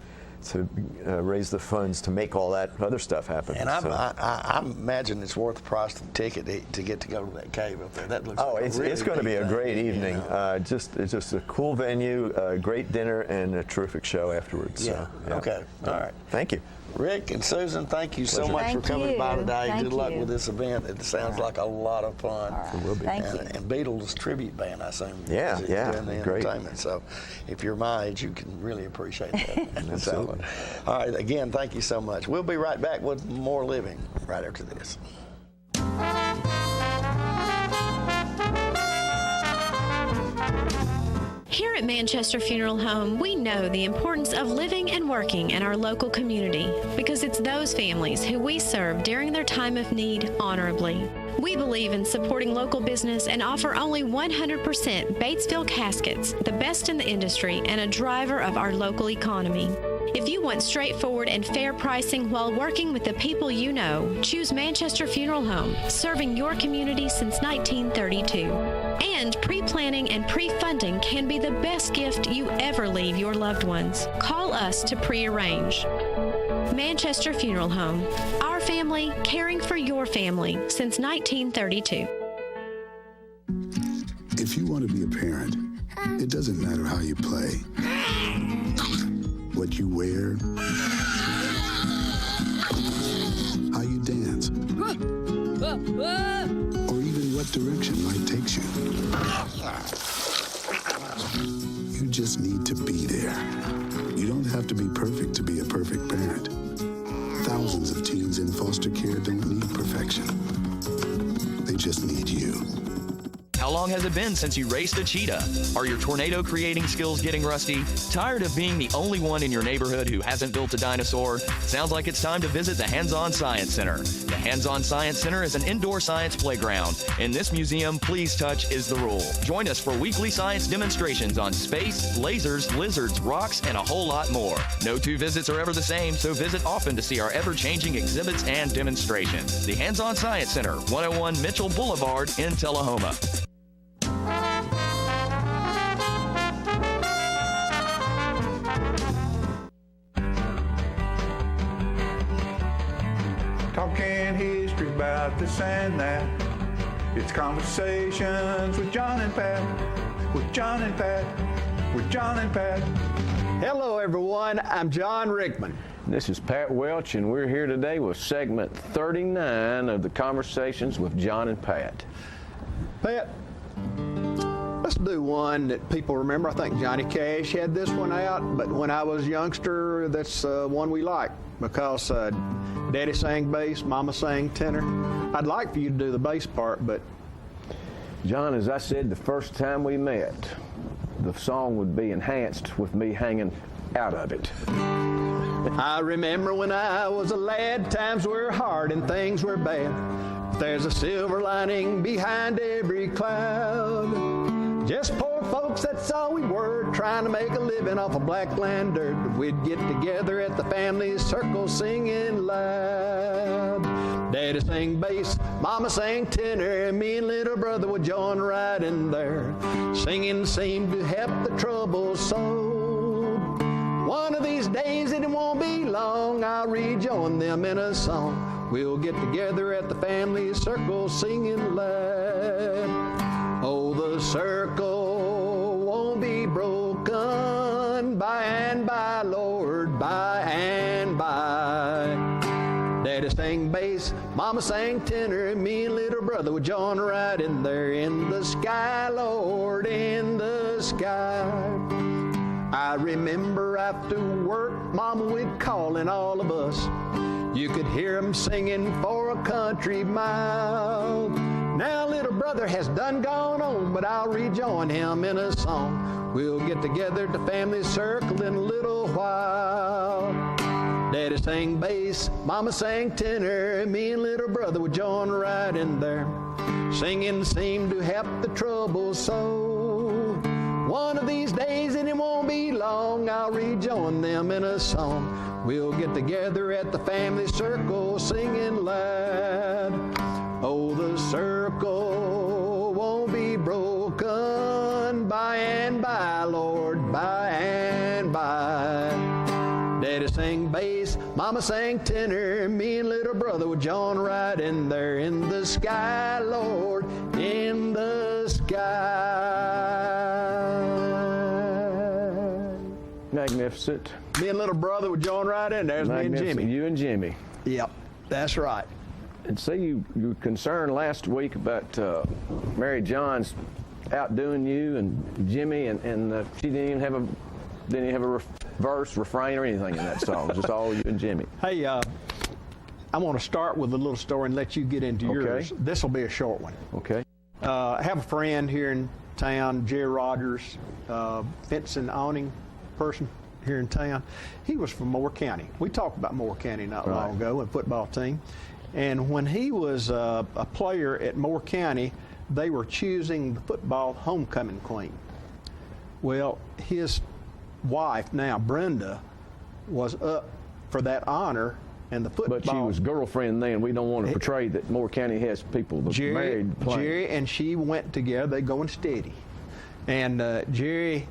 raise the funds to make all that other stuff happen. And I imagine it's worth the price of the ticket to get to go to that cave up there. That looks. Oh, it's going to be a great evening. It's just a cool venue, a great dinner, and a terrific show afterwards. Yeah. So, Okay. All right. Thank you. Rick and Susan, thank you so much for coming by today. Good luck with this event. It sounds like a lot of fun. It will be. Thank you. And Beatles tribute band, I assume. Yeah, is doing the great. entertainment. So if you're my age, you can really appreciate that. Absolutely. All right, again, thank you so much. We'll be right back with more living right after this. Here at Manchester Funeral Home, we know the importance of living and working in our local community because it's those families who we serve during their time of need honorably. We believe in supporting local business and offer only 100% Batesville caskets, the best in the industry and a driver of our local economy. If you want straightforward and fair pricing while working with the people you know, choose Manchester Funeral Home, serving your community since 1932. And pre-planning and pre-funding can be the best gift you ever leave your loved ones. Call us to pre-arrange. Manchester Funeral Home, our family caring for your family since 1932. If you want to be a parent, it doesn't matter how you play, what you wear, how you dance, or even what direction life takes you. You just need to be there. You don't have to be perfect to be a perfect parent. Thousands of teens in foster care don't need perfection. They just need you. How long has it been since you raced a cheetah? Are your tornado creating skills getting rusty? Tired of being the only one in your neighborhood who hasn't built a dinosaur? Sounds like it's time to visit the Hands-On Science Center. The Hands-On Science Center is an indoor science playground. In this museum, please touch is the rule. Join us for weekly science demonstrations on space, lasers, lizards, rocks, and a whole lot more. No two visits are ever the same, so visit often to see our ever-changing exhibits and demonstrations. The Hands-On Science Center, 101 Mitchell Boulevard in Tullahoma. Talking history about this and that. It's Conversations with John and Pat. With John and Pat. With John and Pat. Hello, everyone. I'm John Rickman. This is Pat Welch, and we're here today with segment 39 of the Conversations with John and Pat. Pat, let's do one that people remember. I think Johnny Cash had this one out, but when I was a youngster, that's one we like because Daddy sang bass, Mama sang tenor. I'd like for you to do the bass part, but... John, as I said the first time we met, the song would be enhanced with me hanging out of it. I remember when I was a lad, times were hard and things were bad. There's a silver lining behind every cloud. Just poor folks, that's all we were, trying to make a living off of black land dirt. We'd get together at the family circle singing loud. Daddy sang bass, Mama sang tenor, and me and little brother would join right in there. Singing seemed to help the trouble so. One of these days, it won't be long, I'll rejoin them in a song. We'll get together at the family circle singing loud. Oh, the circle won't be broken by and by, Lord, by and by. Daddy sang bass, Mama sang tenor, and me and little brother would join right in there. In the sky, Lord, in the sky. I remember after work, Mama would call in all of us. You could hear 'em singing for a country mile. Now little brother has done gone on, but I'll rejoin him in a song. We'll get together at the family circle in a little while. Daddy sang bass, Mama sang tenor, and me and little brother would join right in there. Singing seemed to help the trouble so. One of these days, and it won't be long, I'll rejoin them in a song. We'll get together at the family circle singing loud. Oh, the circle won't be broken by and by, Lord, by and by. Daddy sang bass, Mama sang tenor, me and little brother would join right in there. In the sky, Lord, in the sky. Magnificent. Me and little brother would join right in there. There's me and Jimmy. You and Jimmy. Yep, that's right. And see, you were concerned last week about Mary John's outdoing you and Jimmy, and she didn't even have a verse, refrain, or anything in that song. It was just all you and Jimmy. Hey, I want to start with a little story and let you get into yours. This will be a short one. Okay. I have a friend here in town, Jerry Rogers, fencing awning person here in town. He was from Moore County. We talked about Moore County not long ago, a football team. And when he was a player at Moore County, they were choosing the football homecoming queen. Well, his wife, now Brenda, was up for that honor, and the football. But she was girlfriend then. We don't want to portray that Moore County has people that married playing. Jerry and she went together. They going steady, and Jerry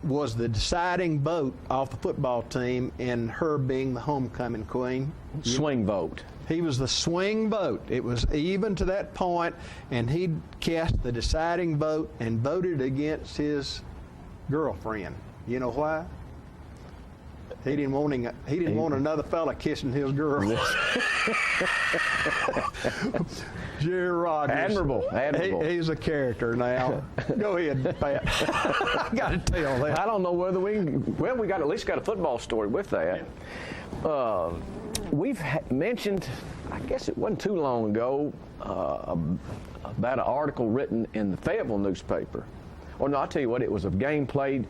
was the deciding vote off the football team in her being the homecoming queen. Swing vote. He was the swing vote. It was even to that point, and he cast the deciding vote and voted against his girlfriend. You know why? He didn't want another fella kissing his girl. Jerry Rogers. Admirable. He's a character now. Go ahead, Pat. I got to tell that. I don't know whether we got at least got a football story with that. We've mentioned, I guess it wasn't too long ago, about an article written in the Fayetteville newspaper. Or no, I'll tell you what, it was a game played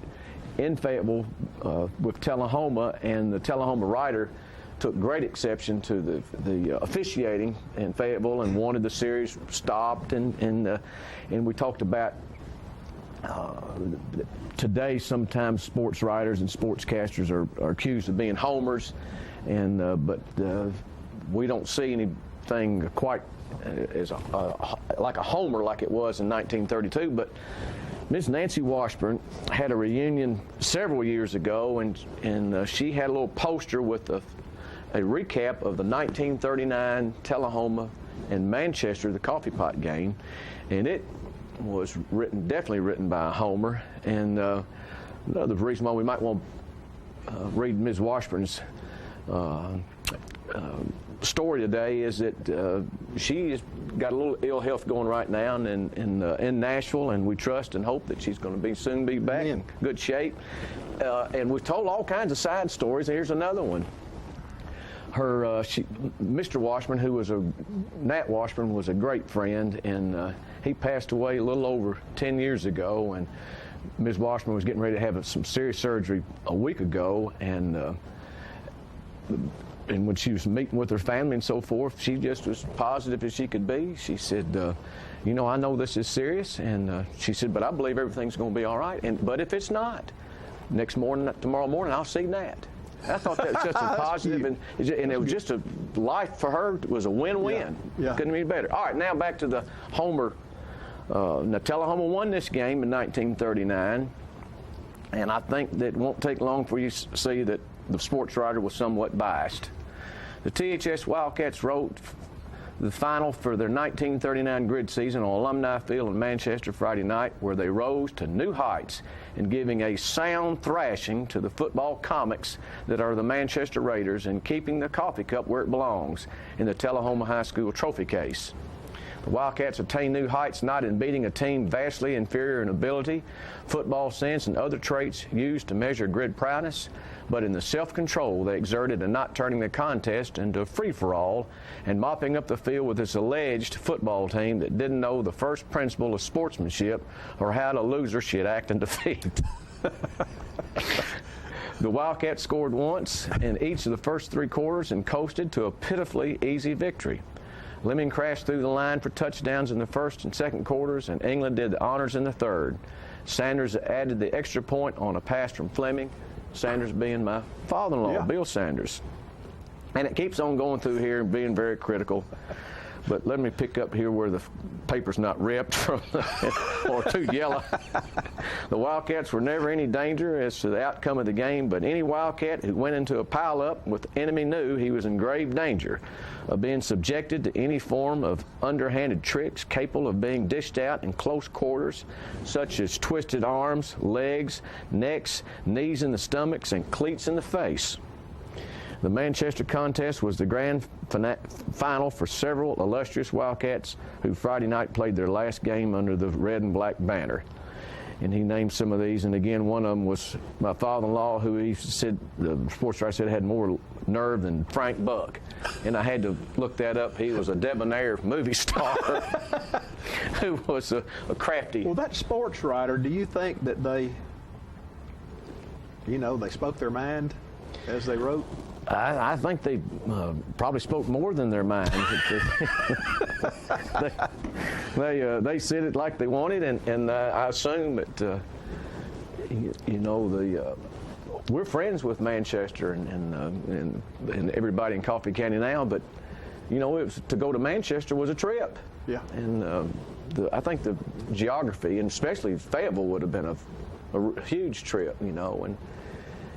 in Fayetteville with Tullahoma, and the Tullahoma writer took great exception to the officiating in Fayetteville and wanted the series stopped, and we talked about today sometimes sports writers and sportscasters are accused of being homers, and but we don't see anything quite as like a homer like it was in 1932, but Miss Nancy Washburn had a reunion several years ago, and she had a little poster with a recap of the 1939 Tullahoma and Manchester, the coffee pot game, and it was definitely written by a homer. And another reason why we might want to read Ms. Washburn's story today is that she's got a little ill health going right now in Nashville, and we trust and hope that she's going to soon be back in good shape. And we've told all kinds of side stories. Here's another one. Mr. Washburn, Nat Washburn, was a great friend, and he passed away a little over 10 years ago, and Ms. Washburn was getting ready to have some serious surgery a week ago, and when she was meeting with her family and so forth, she just was positive as she could be. She said, I know this is serious, and she said, but I believe everything's going to be all right, but if it's not, tomorrow morning, I'll see Nat. I thought that was just a positive, and it was just a life for her. It was a win-win. Yeah. Couldn't be better. All right, now back to the homer. Now, Tullahoma won this game in 1939, and I think that it won't take long for you to see that the sports writer was somewhat biased. The THS Wildcats wrote the final for their 1939 grid season on Alumni Field in Manchester Friday night, where they rose to new heights in giving a sound thrashing to the football comics that are the Manchester Raiders and keeping the coffee cup where it belongs, in the Tullahoma High School trophy case. The Wildcats attained new heights not in beating a team vastly inferior in ability, football sense, and other traits used to measure grid prowess, but in the self-control they exerted in not turning the contest into a free-for-all and mopping up the field with this alleged football team that didn't know the first principle of sportsmanship or how to loser should act in defeat. The Wildcats scored once in each of the first three quarters and coasted to a pitifully easy victory. Leming crashed through the line for touchdowns in the first and second quarters, and England did the honors in the third. Sanders added the extra point on a pass from Fleming, Sanders being my father-in-law, Bill Sanders. And it keeps on going through here and being very critical. But let me pick up here where the paper's not ripped from or too yellow. The Wildcats were never any danger as to the outcome of the game, but any Wildcat who went into a pile-up with the enemy knew he was in grave danger of being subjected to any form of underhanded tricks capable of being dished out in close quarters, such as twisted arms, legs, necks, knees in the stomachs, and cleats in the face. The Manchester contest was the grand final for several illustrious Wildcats who Friday night played their last game under the red and black banner. And he named some of these, and again, one of them was my father-in-law, who he said, the sports writer said, had more nerve than Frank Buck. And I had to look that up. He was a debonair movie star who was a crafty. Well, that sports writer, do you think that they spoke their mind? as they wrote? I think they probably spoke more than their minds. They said it like they wanted, and I assume that we're friends with Manchester and everybody in Coffee County now, but to go to Manchester was a trip. Yeah. And I think the geography, and especially Fayetteville, would have been a huge trip,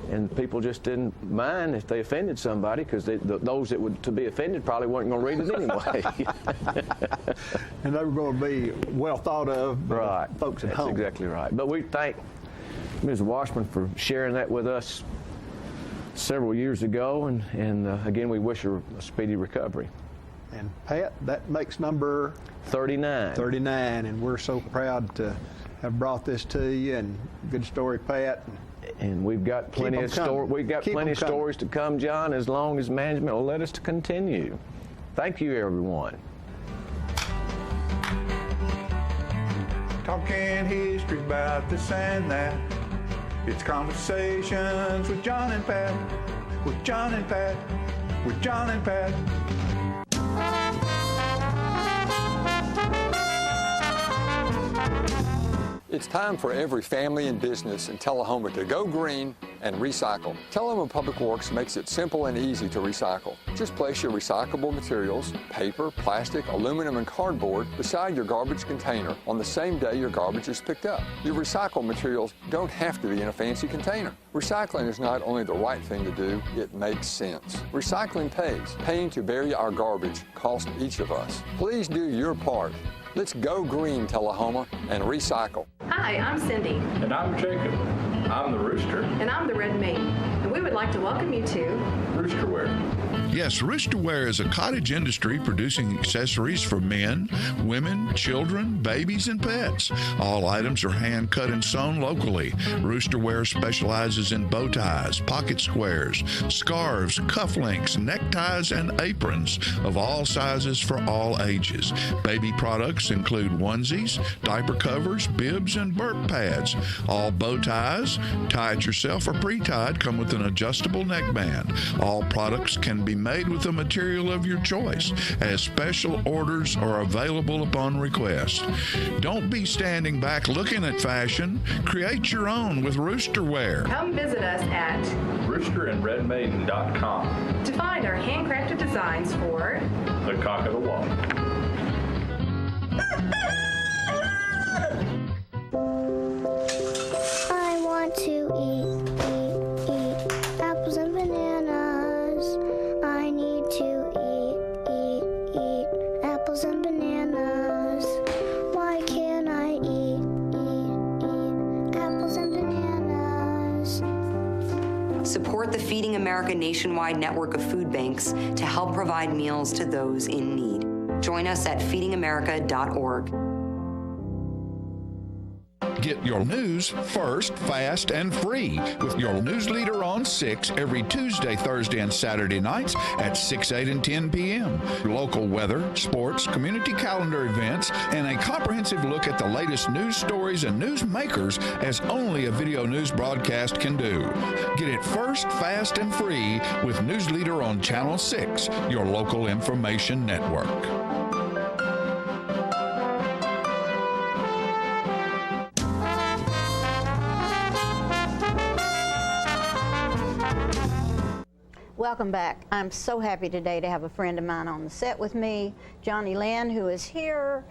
and people just didn't mind if they offended somebody, because those that would to be offended probably weren't going to read it anyway. And they were going to be well thought of by right. folks at That's home. Exactly right. But we thank Ms. Washburn for sharing that with us several years ago, and again, we wish her a speedy recovery. And Pat, that makes number 39. 39, and we're so proud to have brought this to you. And good story, Pat. And we've got plenty of stories to come, John, as long as management will let us to continue. Thank you, everyone. Talking history about this and that. It's conversations with John and Pat. With John and Pat. With John and Pat. It's time for every family and business in Tullahoma to go green and recycle. Tullahoma Public Works makes it simple and easy to recycle. Just place your recyclable materials, paper, plastic, aluminum, and cardboard beside your garbage container on the same day your garbage is picked up. Your recycled materials don't have to be in a fancy container. Recycling is not only the right thing to do, it makes sense. Recycling pays. Paying to bury our garbage costs each of us. Please do your part. Let's go green, Tullahoma, and recycle. Hi, I'm Cindy. And I'm Jacob. I'm the Rooster. And I'm the Red Mate. And we would like to welcome you to Roosterwear. Yes, Roosterwear is a cottage industry producing accessories for men, women, children, babies, and pets. All items are hand cut and sewn locally. Roosterwear specializes in bow ties, pocket squares, scarves, cufflinks, neckties, and aprons of all sizes for all ages. Baby products include onesies, diaper covers, bibs, and burp pads. All bow ties, tied yourself or pre-tied, come with an adjustable neckband. All products can be made with a material of your choice, as special orders are available upon request. Don't be standing back looking at fashion. Create your own with Roosterwear. Come visit us at roosterandredmaiden.com to find our handcrafted designs for the cock of the walk. I want to eat apples and bananas. I need to eat apples and bananas. Why can't I eat apples and bananas? Support the Feeding America nationwide network of food banks to help provide meals to those in need. Join us at feedingamerica.org. Get your news first, fast, and free with your news leader on 6 every Tuesday, Thursday, and Saturday nights at 6, 8, and 10 p.m. Local weather, sports, community calendar events, and a comprehensive look at the latest news stories and news makers as only a video news broadcast can do. Get it first, fast, and free with News Leader on Channel 6, your local information network. Welcome back. I'm so happy today to have a friend of mine on the set with me, Johnny Lynn, who is here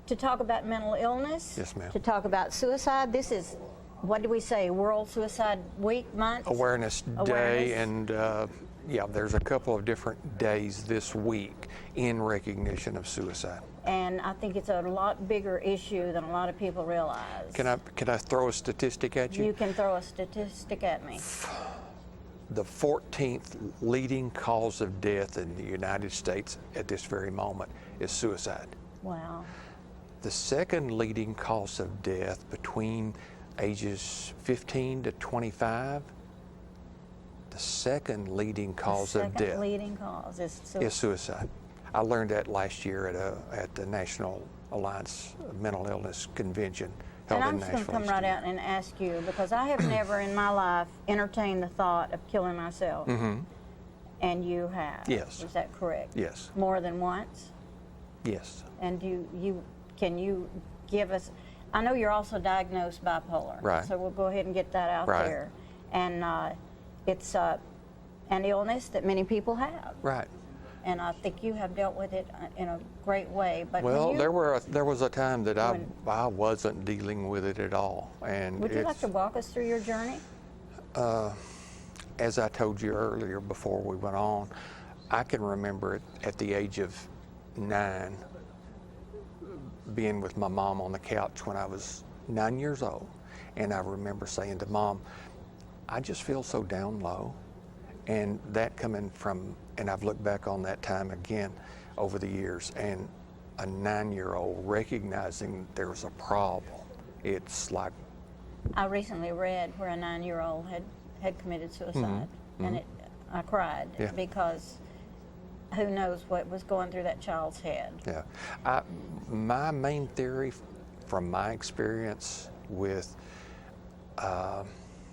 to talk about mental illness. Yes, ma'am. To talk about suicide. This is, what did we say, World Suicide Week month? Awareness Day, and yeah, there's a couple of different days this week in recognition of suicide. And I think it's a lot bigger issue than a lot of people realize. Can I throw a statistic at you? You can throw a statistic at me. The 14th leading cause of death in the United States at this very moment is suicide. Wow. The second leading cause of death between ages 15 to 25, the second leading cause of death The second leading cause is suicide. is suicide. I learned that last year at the National Alliance of Mental Illness Convention held And I'm in just going to Nashville. come right out and ask you, because I have never in my life entertained the thought of killing myself. Mm-hmm. And you have. Yes. Is that correct? Yes. More than once? Yes. And can you give us, I know you're also diagnosed bipolar. Right. So we'll go ahead and get that out Right. there. And it's an illness that many people have. Right. And I think you have dealt with it in a great way. But Well, when you, there was a time that I wasn't dealing with it at all, and would you like to walk us through your journey? As I told you earlier before we went on, I can remember at the age of 9 being with my mom on the couch when I was 9 years old, and I remember saying to Mom, I just feel so down low. And that coming from, and I've looked back on that time again over the years, and a 9-year-old recognizing there was a problem. It's like, I recently read where a 9-year-old had committed suicide, and I cried because who knows what was going through that child's head. Yeah. My main theory from my experience with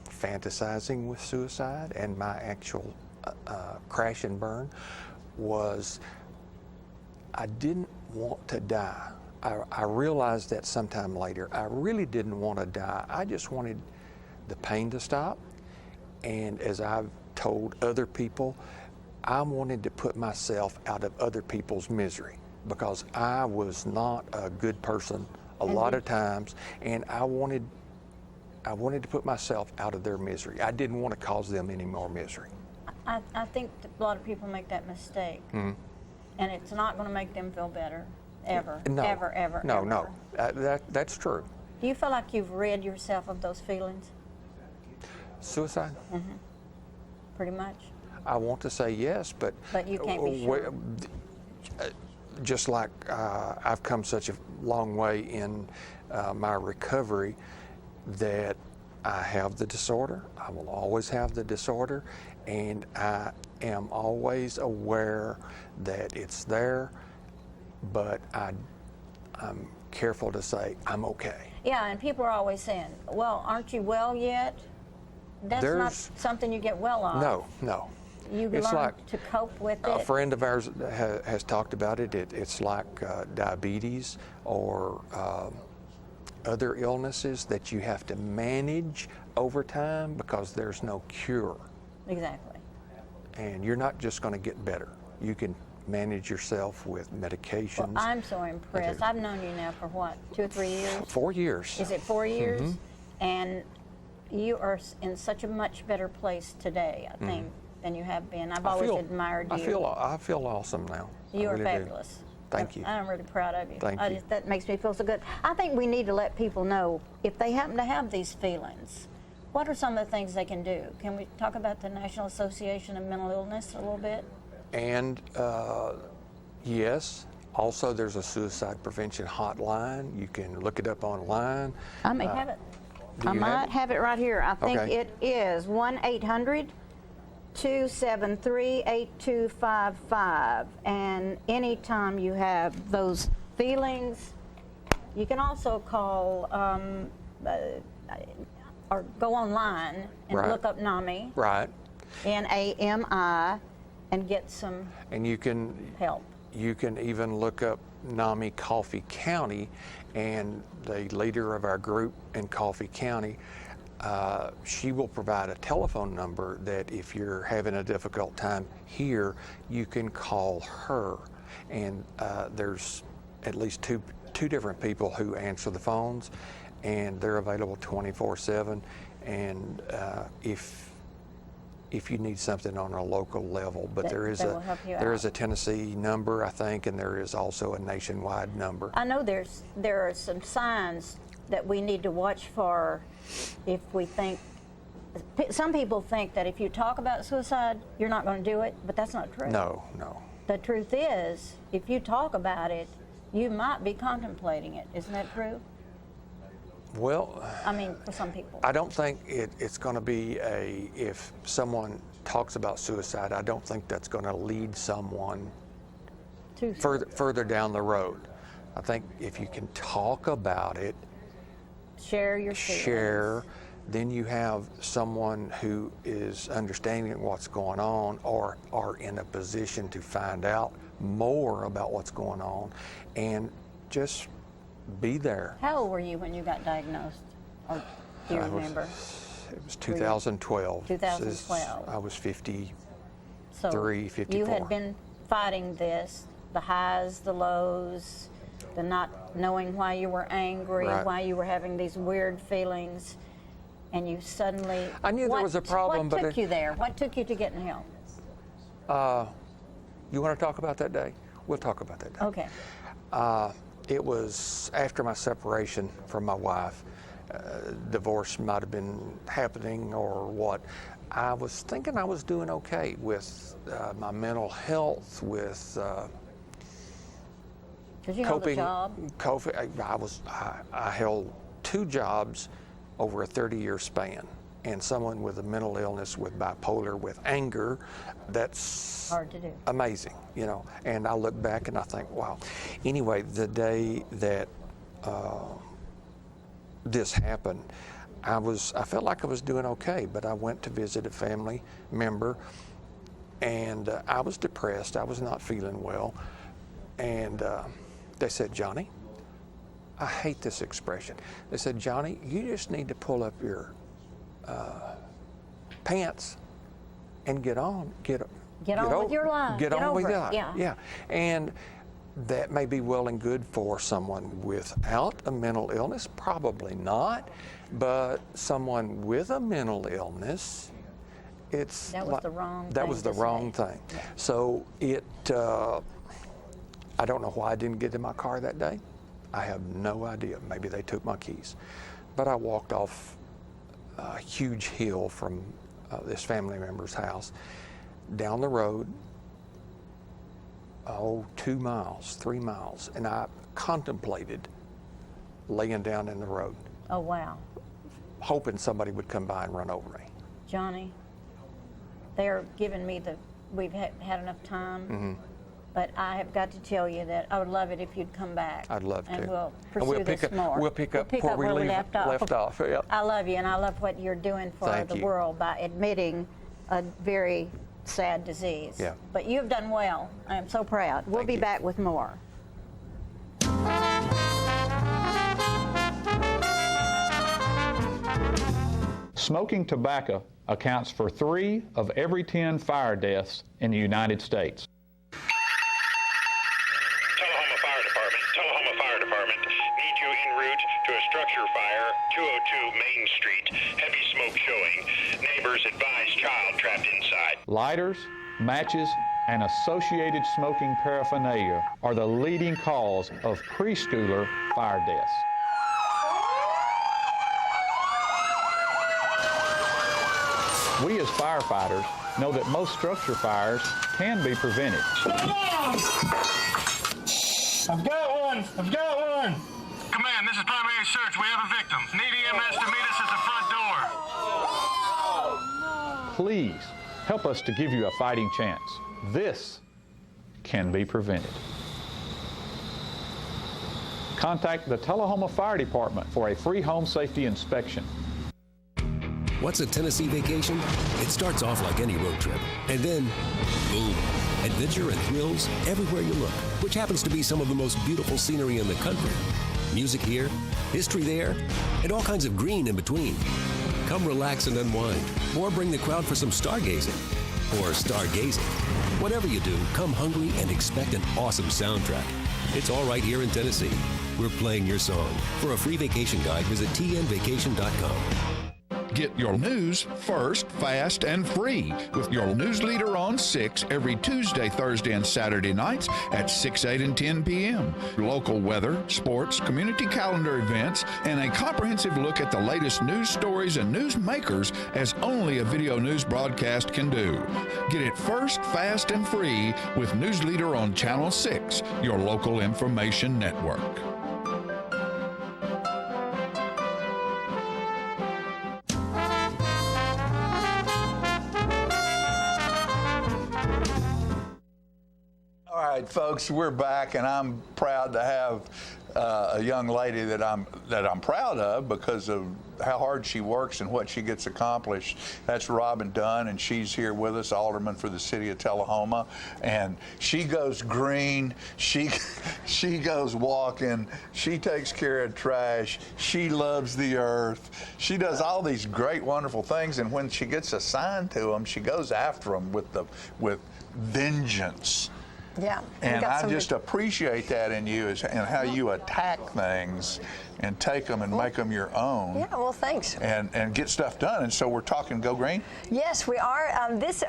fantasizing with suicide and my actual crash and burn was I didn't want to die. I realized that sometime later. I really didn't want to die. I just wanted the pain to stop. And as I've told other people, I wanted to put myself out of other people's misery because I was not a good person a lot of times, and I wanted to put myself out of their misery. I didn't want to cause them any more misery. I think that a lot of people make that mistake, and it's not going to make them feel better, ever, No. ever. No. That's true. Do you feel like you've rid yourself of those feelings? Suicide? Pretty much. I want to say yes, but you can't be sure. Just like I've come such a long way in my recovery that I have the disorder. I will always have the disorder, and I am always aware that it's there, but I'm careful to say I'm okay. Yeah, and people are always saying, well, aren't you well yet? That's not something you get well on. No. You It's learn like to cope with it. A friend of ours has talked about it. It's like diabetes or other illnesses that you have to manage over time because there's no cure. Exactly. And you're not just going to get better. You can manage yourself with medications. Well, I'm so impressed. I've known you now for what, 2 or 3 years? 4 years. Is it 4 years? And you are in such a much better place today, I think, than you have been. I've always admired you. I feel awesome now. You I are really fabulous. do. Thank you. I'm really proud of you. Thank you. That makes me feel so good. I think we need to let people know if they happen to have these feelings, what are some of the things they can do? Can we talk about the National Association of Mental Illness a little bit? And yes, also there's a suicide prevention hotline. You can look it up online. I may have it. Do I you might have it right here. I think Okay. it is 1-800-273-8255. And anytime you have those feelings, you can also call or go online and Right. look up NAMI, Right. NAMI, and get some And you can help. You can even look up NAMI Coffee County, and the leader of our group in Coffee County, she will provide a telephone number that if you're having a difficult time here, you can call her. And there's at least two different people who answer the phones, and they're available 24/7. And if you need something on a local level, but there is will help you there out. is a Tennessee number, I think, and there is also a nationwide number. I know there are some signs that we need to watch for if we think. Some people think that if you talk about suicide, you're not going to do it, but that's not true. No. The truth is, if you talk about it, you might be contemplating it. Isn't that true? Well, I mean, for some people. I don't think it's going to be if someone talks about suicide, I don't think that's going to lead someone further down the road. I think if you can talk about it Share your feelings. Share. Then you have someone who is understanding what's going on or are in a position to find out more about what's going on, and just be there. How old were you when you got diagnosed? Or do you remember? It was 2012. 2012. I was 53, So 54. you had been fighting this, the highs, the lows, the not knowing why you were angry, Right. why you were having these weird feelings, and you suddenly... I knew there was a problem, what but took you there? What took you to getting help? You want to talk about that day? We'll talk about that day. Okay. It was after my separation from my wife. Divorce might have been happening or what. I was thinking I was doing okay with my mental health, with Did you hold a coping. job? I held 2 jobs over a 30-year span, and someone with a mental illness, with bipolar, with anger, that's hard to do. Amazing, you know. And I look back and I think, wow. Anyway, the day that this happened, I felt like I was doing okay, but I went to visit a family member, and I was depressed. I was not feeling well, and they said, Johnny, I hate this expression. They said, Johnny, you just need to pull up your pants and get on with your life. Get on with your life. Yeah. And that may be well and good for someone without a mental illness, probably not, but someone with a mental illness, That was the wrong thing. That was the wrong thing. Yeah. So I don't know why I didn't get in my car that day. I have no idea. Maybe they took my keys. But I walked off a huge hill from this family member's house, down the road, 2 miles, 3 miles, and I contemplated laying down in the road, Oh, wow. hoping somebody would come by and run over me. Johnny, they're giving me we've had enough time. Mm-hmm. But I have got to tell you that I would love it if you'd come back. I'd love and to. We'll And pursue this more. We'll pick up where we left off. Yep. I love you, and I love what you're doing for Thank the you. world by admitting a very sad disease. Yeah. But you've done well. I am so proud. We'll be back with more. Smoking tobacco accounts for 3 of every 10 fire deaths in the United States. Tullahoma Fire Department need you en route to a structure fire, 202 Main Street. Heavy smoke showing. Neighbors advise child trapped inside. Lighters, matches, and associated smoking paraphernalia are the leading cause of preschooler fire deaths. We as firefighters know that most structure fires can be prevented. I've got one! Command, this is primary search. We have a victim. Need EMS to meet us at the front door. Please help us to give you a fighting chance. This can be prevented. Contact the Tullahoma Fire Department for a free home safety inspection. What's a Tennessee vacation? It starts off like any road trip, and then, boom, adventure and thrills everywhere you look, which happens to be some of the most beautiful scenery in the country. Music here, history there, and all kinds of green in between. Come relax and unwind, or bring the crowd for some stargazing, or stargazing. Whatever you do, come hungry and expect an awesome soundtrack. It's all right here in Tennessee. We're playing your song. For a free vacation guide, visit tnvacation.com. Get your news first, fast, and free with your news leader on 6 every Tuesday, Thursday, and Saturday nights at 6, 8, and 10 p.m. Local weather, sports, community calendar events, and a comprehensive look at the latest news stories and news makers as only a video news broadcast can do. Get it first, fast, and free with News Leader on Channel 6, your local information network. All right, folks, we're back, and I'm proud to have a young lady that I'm proud of because of how hard she works and what she gets accomplished. That's Robin Dunn, and she's here with us, alderman for the city of Tullahoma. And she goes green, she goes walking, she takes care of trash, she loves the earth, she does all these great, wonderful things. And when she gets assigned to them, she goes after them with vengeance. Yeah. And I just appreciate that in you and how you attack things and take them and make them your own. Yeah, well, thanks. And get stuff done. And so we're talking Go Green? Yes, we are.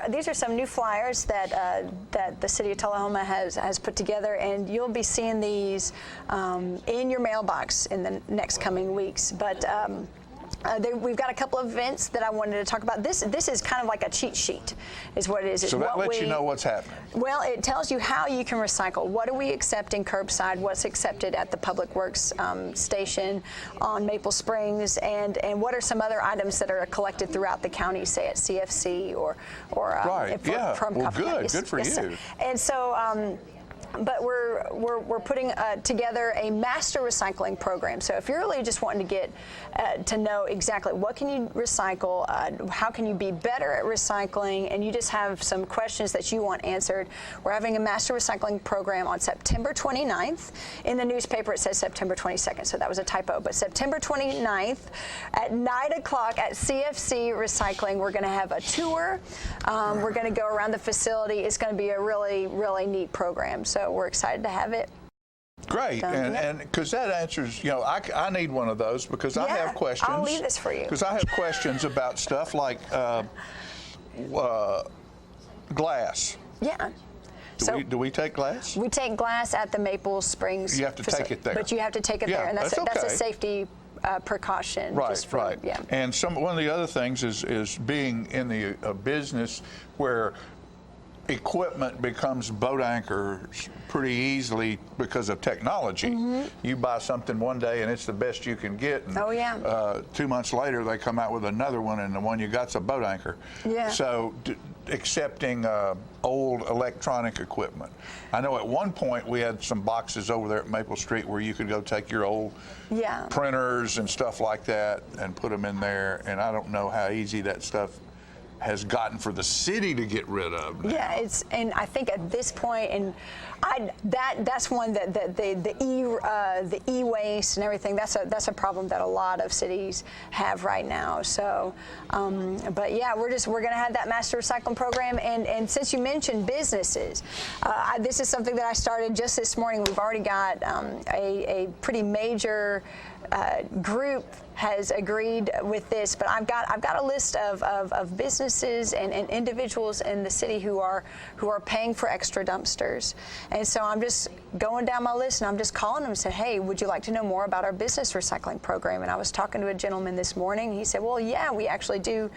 These are some new flyers that the city of Tullahoma has put together, and you'll be seeing these in your mailbox in the next coming weeks. But we've got a couple of events that I wanted to talk about. This is kind of like a cheat sheet, is what it is. So that lets you know what's happening. Well, it tells you how you can recycle. What do we accept in curbside? What's accepted at the Public Works station on Maple Springs? And what are some other items that are collected throughout the county, say at CFC or right. Yeah. Well, good for you. And so. But we're putting together a master recycling program. So if you're really just wanting to get to know exactly what can you recycle, how can you be better at recycling, and you just have some questions that you want answered, we're having a master recycling program on September 29th. In the newspaper it says September 22nd, so that was a typo. But September 29th at 9 o'clock at CFC Recycling, we're going to have a tour. We're going to go around the facility. It's going to be a really, really neat program. So we're excited to have it. Great, and because that answers, I need one of those because I have questions. I'll leave this for you. Because I have questions about stuff like glass. Yeah. Do we take glass? We take glass at the Maple Springs. You have to take it there. But you have to take it there, and that's a safety precaution. Right. Yeah. And one of the other things is being in the business where equipment becomes boat anchors pretty easily because of technology. Mm-hmm. You buy something one day and it's the best you can get. And, 2 months later they come out with another one, and the one you got's a boat anchor. Yeah. So accepting old electronic equipment. I know at one point we had some boxes over there at Maple Street where you could go take your old printers and stuff like that and put them in there. And I don't know how easy that stuff has gotten for the city to get rid of now. Yeah, and I think at this point, and that's one that the e-waste and everything. That's a problem that a lot of cities have right now. So, but yeah, we're going to have that master recycling program. And since you mentioned businesses, this is something that I started just this morning. We've already got a pretty major group has agreed with this, but I've got a list of businesses and individuals in the city who are paying for extra dumpsters. And so I'm just going down my list and I'm just calling them and said, hey, would you like to know more about our business recycling program? And I was talking to a gentleman this morning. He said, well, yeah, we actually do.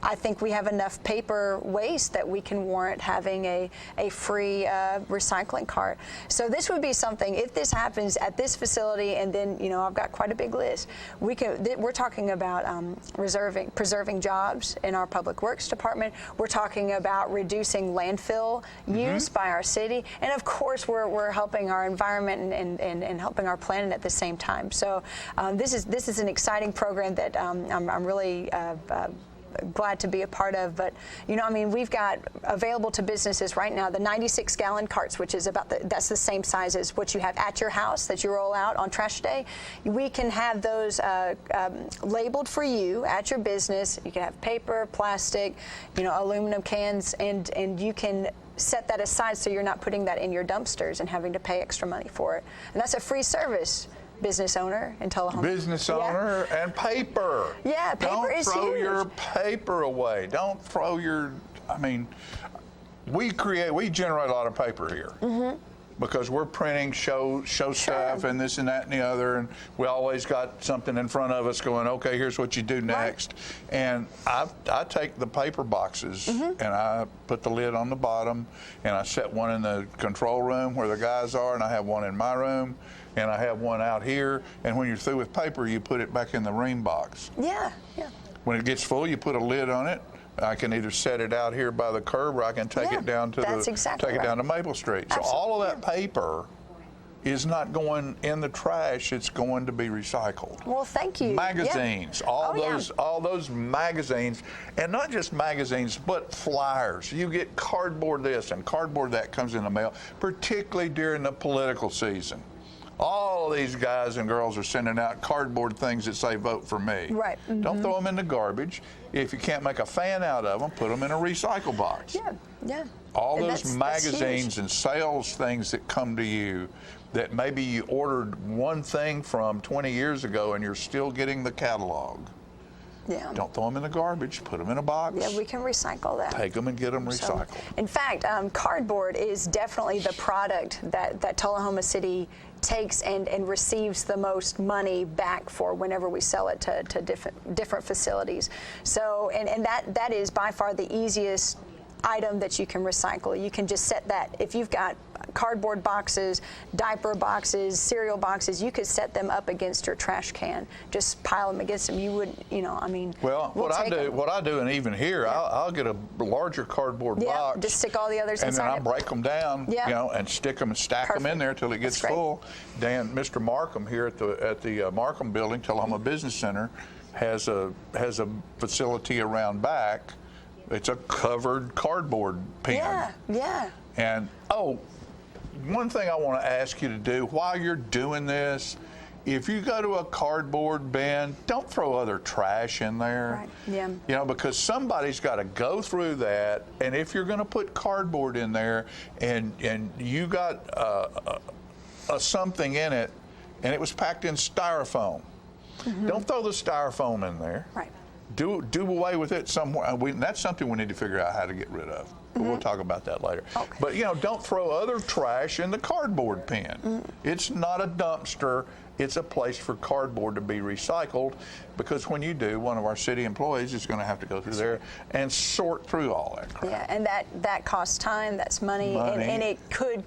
I think we have enough paper waste that we can warrant having a free recycling cart. So this would be something, if this happens at this facility, and then, I've got quite a big list, we're talking about preserving jobs in our Public Works Department. We're talking about reducing landfill use by our city. And of course, we're helping our environment and helping our planet at the same time. So this is an exciting program that I'm really glad to be a part of. But we've got available to businesses right now the 96-gallon carts, which is that's the same size as what you have at your house that you roll out on trash day. We can have those labeled for you at your business. You can have paper, plastic, aluminum cans, and you can set that aside so you're not putting that in your dumpsters and having to pay extra money for it. And that's a free service. Business owner in Tullahoma. Business owner and paper. Yeah, paper is huge. Don't throw your paper away. Don't throw your, we generate a lot of paper here. Because we're printing show stuff and this and that and the other, and we always got something in front of us going, okay, here's what you do next. Right. And I take the paper boxes and I put the lid on the bottom, and I set one in the control room where the guys are, and I have one in my room, and I have one out here. And when you're through with paper, you put it back in the ream box. Yeah. When it gets full, you put a lid on it, I can either set it out here by the curb, or I can take it down to take it down to Maple Street. So all of that paper is not going in the trash, it's going to be recycled. Well, thank you. Magazines, all those magazines, and not just magazines, but flyers. You get cardboard this and cardboard that comes in the mail, particularly during the political season. All of these guys and girls are sending out cardboard things that say vote for me. Right. Mm-hmm. Don't throw them in the garbage. If you can't make a fan out of them, put them in a recycle box. Yeah. All those magazines and sales things that come to you that maybe you ordered one thing from 20 years ago and you're still getting the catalog. Yeah. Don't throw them in the garbage. Put them in a box. Yeah, we can recycle that. Take them and get them recycled. In fact, cardboard is definitely the product that Tullahoma City takes and receives the most money back for whenever we sell it to different facilities. So, and that is by far the easiest item that you can recycle. You can just set that, if you've got cardboard boxes, diaper boxes, cereal boxes, you could set them up against your trash can. Just pile them against them. You wouldn't, I mean. Well, what I do, and even here, I'll get a larger cardboard box. Just stick all the others and inside. And then I break them down, and stick them and stack them in there till it gets full. Mr. Markham here at the Markham Building, Tullahoma Business Center, has a facility around back. It's a covered cardboard pen. Yeah. And one thing I want to ask you to do while you're doing this, if you go to a cardboard bin, don't throw other trash in there. Right. Yeah. Because somebody's got to go through that, and if you're going to put cardboard in there and you got something in it and it was packed in styrofoam, don't throw the styrofoam in there. Right. Do away with it somewhere. That's something we need to figure out how to get rid of. But we'll talk about that later. Okay. But don't throw other trash in the cardboard bin. It's not a dumpster. It's a place for cardboard to be recycled, because when you do, one of our city employees is going to have to go through there and sort through all that crap. Yeah, and that costs time, that's money. And it could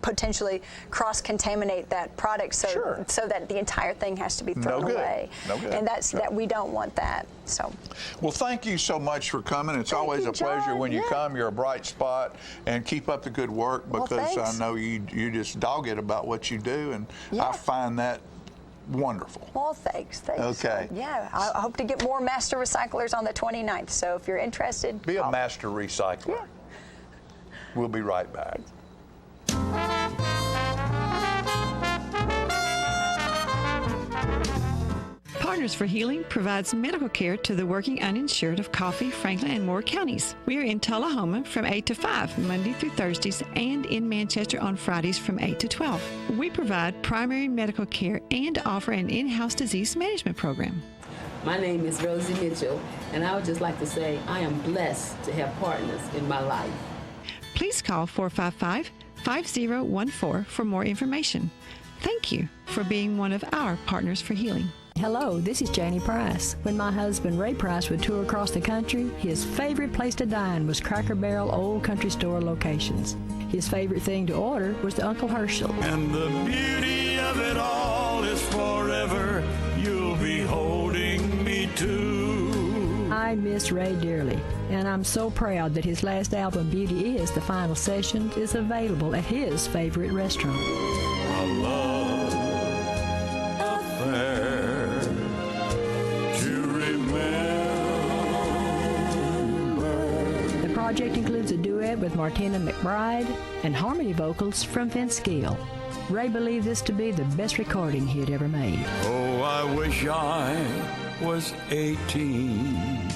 potentially cross-contaminate that product so that the entire thing has to be thrown away. No good. And that we don't want that. So. Well, thank you so much for coming. It's always a pleasure when you come. You're a bright spot, and keep up the good work, because I know you just dog it about what you do, and I find that wonderful. Well, thanks. Okay. So, I hope to get more master recyclers on the 29th. So if you're interested, be a master recycler. Yeah. We'll be right back. Partners for Healing provides medical care to the working uninsured of Coffee, Franklin, and Moore counties. We are in Tullahoma from 8 to 5, Monday through Thursdays, and in Manchester on Fridays from 8 to 12. We provide primary medical care and offer an in-house disease management program. My name is Rosie Mitchell, and I would just like to say I am blessed to have partners in my life. Please call 455-5014 for more information. Thank you for being one of our Partners for Healing. Hello, this is Janie Price. When my husband Ray Price would tour across the country, his favorite place to dine was Cracker Barrel Old Country Store locations. His favorite thing to order was the Uncle Herschel. And the beauty of it all is forever, you'll be holding me to. I miss Ray dearly, and I'm so proud that his last album, Beauty Is the Final Session, is available at his favorite restaurant. A love affair to remember. The project includes a duet with Martina McBride and harmony vocals from Vince Gill. Ray believed this to be the best recording he had ever made. Oh, I wish I was 18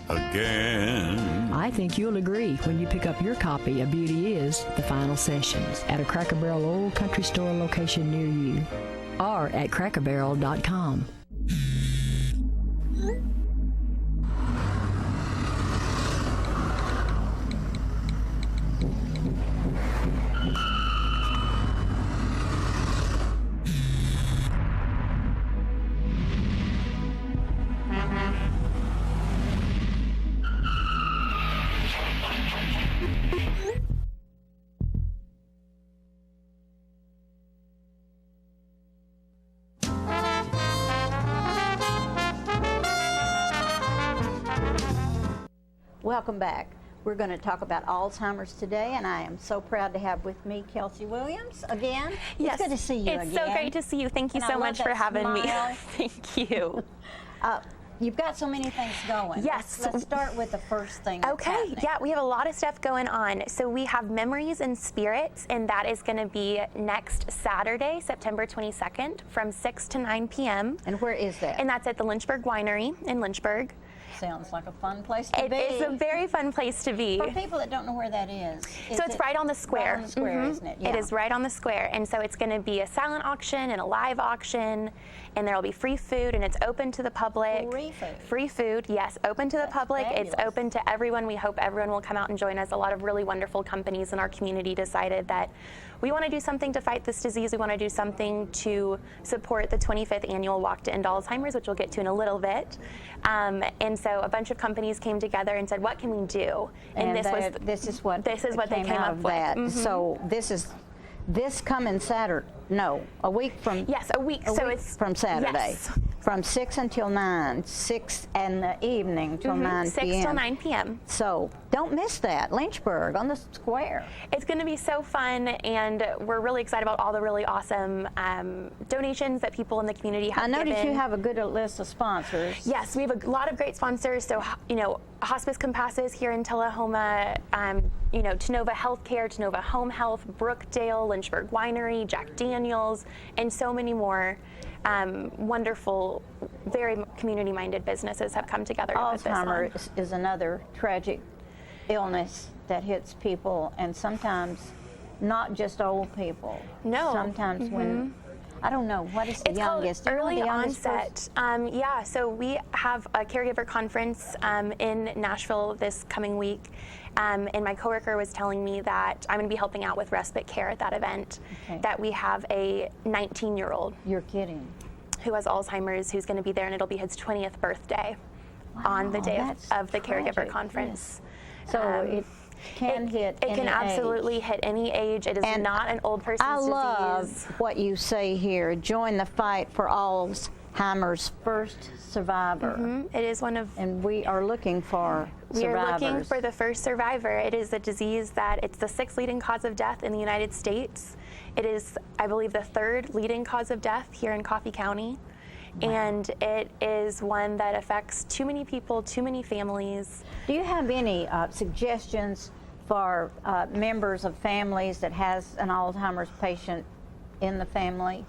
again. I think you'll agree when you pick up your copy of Beauty Is the Final Sessions at a Cracker Barrel Old Country Store location near you, or at crackerbarrel.com. Welcome back. We're going to talk about Alzheimer's today, and I am so proud to have with me Kelsey Williams again. Yes, it's good to see you it's again. so great to see you. Thank you And I so love much for that having me. smile. Thank you. You've got so many things going. Yes. Let's start with the first thing that's Okay, happening. yeah, we have a lot of stuff going on. So we have Memories and Spirits, and that is going to be next Saturday, September 22nd, from 6 to 9 p.m. And where is that? And that's at the Lynchburg Winery in Lynchburg. Sounds like a fun place to be. It is a very fun place to be. For people that don't know where that is. So it's right on the square. Right on the square, Mhm. isn't it? It is right on the square. And so it's going to be a silent auction and a live auction, and there will be free food, and it's open to the public. Free food. Free food, yes, open to the public. It's fabulous. open to everyone. We hope everyone will come out and join us. A lot of really wonderful companies in our community decided that we want to do something to fight this disease. We want to do something to support the 25th annual Walk to End Alzheimer's, which we'll get to in a little bit. And so a bunch of companies came together and said, what can we do? And this is what they came out up of with. that. Mhm. So this coming Saturday, no, a week from. Yes, a week. So it's from Saturday. Yes. From 6 until 9, 6 in the evening till 9 6 p.m. till 9 p.m. So don't miss that. Lynchburg on the square. It's going to be so fun, and we're really excited about all the really awesome donations that people in the community have I noticed given. you have a good list of sponsors. Yes, we have a lot of great sponsors. So, Hospice Compasses here in Tullahoma, Tenova Healthcare, Tenova Home Health, Brookdale, Lynchburg Winery, Jack Daniels, and so many more wonderful, very community-minded businesses have come together to put this on. Alzheimer's is another tragic illness that hits people, and sometimes not just old people. No. Sometimes when, I don't know, what is the It's youngest? called Do you know early the youngest onset. Yeah, so we have a caregiver conference in Nashville this coming week. And my coworker was telling me that I'm going to be helping out with respite care at that event, that we have a 19-year-old. You're kidding. Who has Alzheimer's, who's going to be there, and it'll be his 20th birthday on the day of the caregiver tragic, conference. Yes. So it can hit It any can absolutely age. hit any age. It is And not an old person's I love disease. what you say here. Join the fight for Alzheimer's first survivor. It is one of. And we are looking for We survivors. are looking for the first survivor. It is a disease that it's the 6th leading cause of death in the United States. It is, I believe, the 3rd leading cause of death here in Coffee County. Wow. And it is one that affects too many people, too many families. Do you have any suggestions for members of families that has an Alzheimer's patient in the family?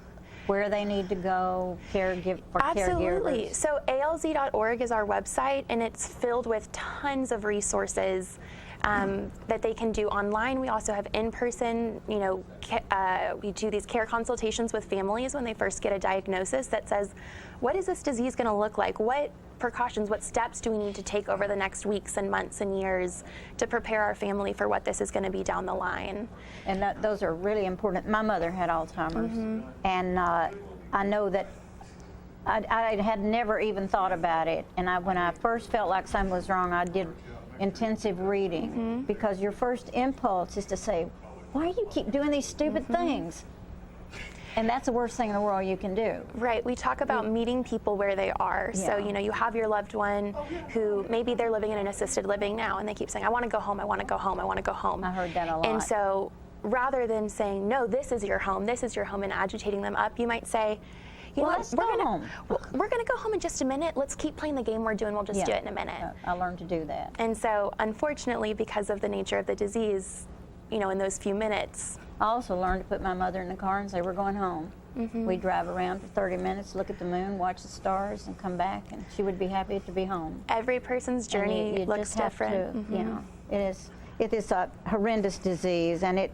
Where they need to go, caregiver for Absolutely. caregivers? So ALZ.org is our website, and it's filled with tons of resources that they can do online. We also have in-person, we do these care consultations with families when they first get a diagnosis that says, what is this disease going to look like? What precautions, what steps do we need to take over the next weeks and months and years to prepare our family for what this is going to be down the line? And those are really important. My mother had Alzheimer's, and I know that I had never even thought about it. And when I first felt like something was wrong, I did intensive reading, because your first impulse is to say, why do you keep doing these stupid things? And that's the worst thing in the world you can do. Right. We talk about meeting people where they are. Yeah. So, you have your loved one who maybe they're living in an assisted living now, and they keep saying, I want to go home, I want to go home, I want to go home. I heard that a lot. And so rather than saying, no, this is your home, and agitating them up, you might say, let's go home. We're going to go home in just a minute. Let's keep playing the game we're doing. We'll just do it in a minute. I learned to do that. And so, unfortunately, because of the nature of the disease, in those few minutes. I also learned to put my mother in the car and say, we're going home. We'd drive around for 30 minutes, look at the moon, watch the stars, and come back, and she would be happy to be home. Every person's journey you looks just have different. To, it is a horrendous disease, and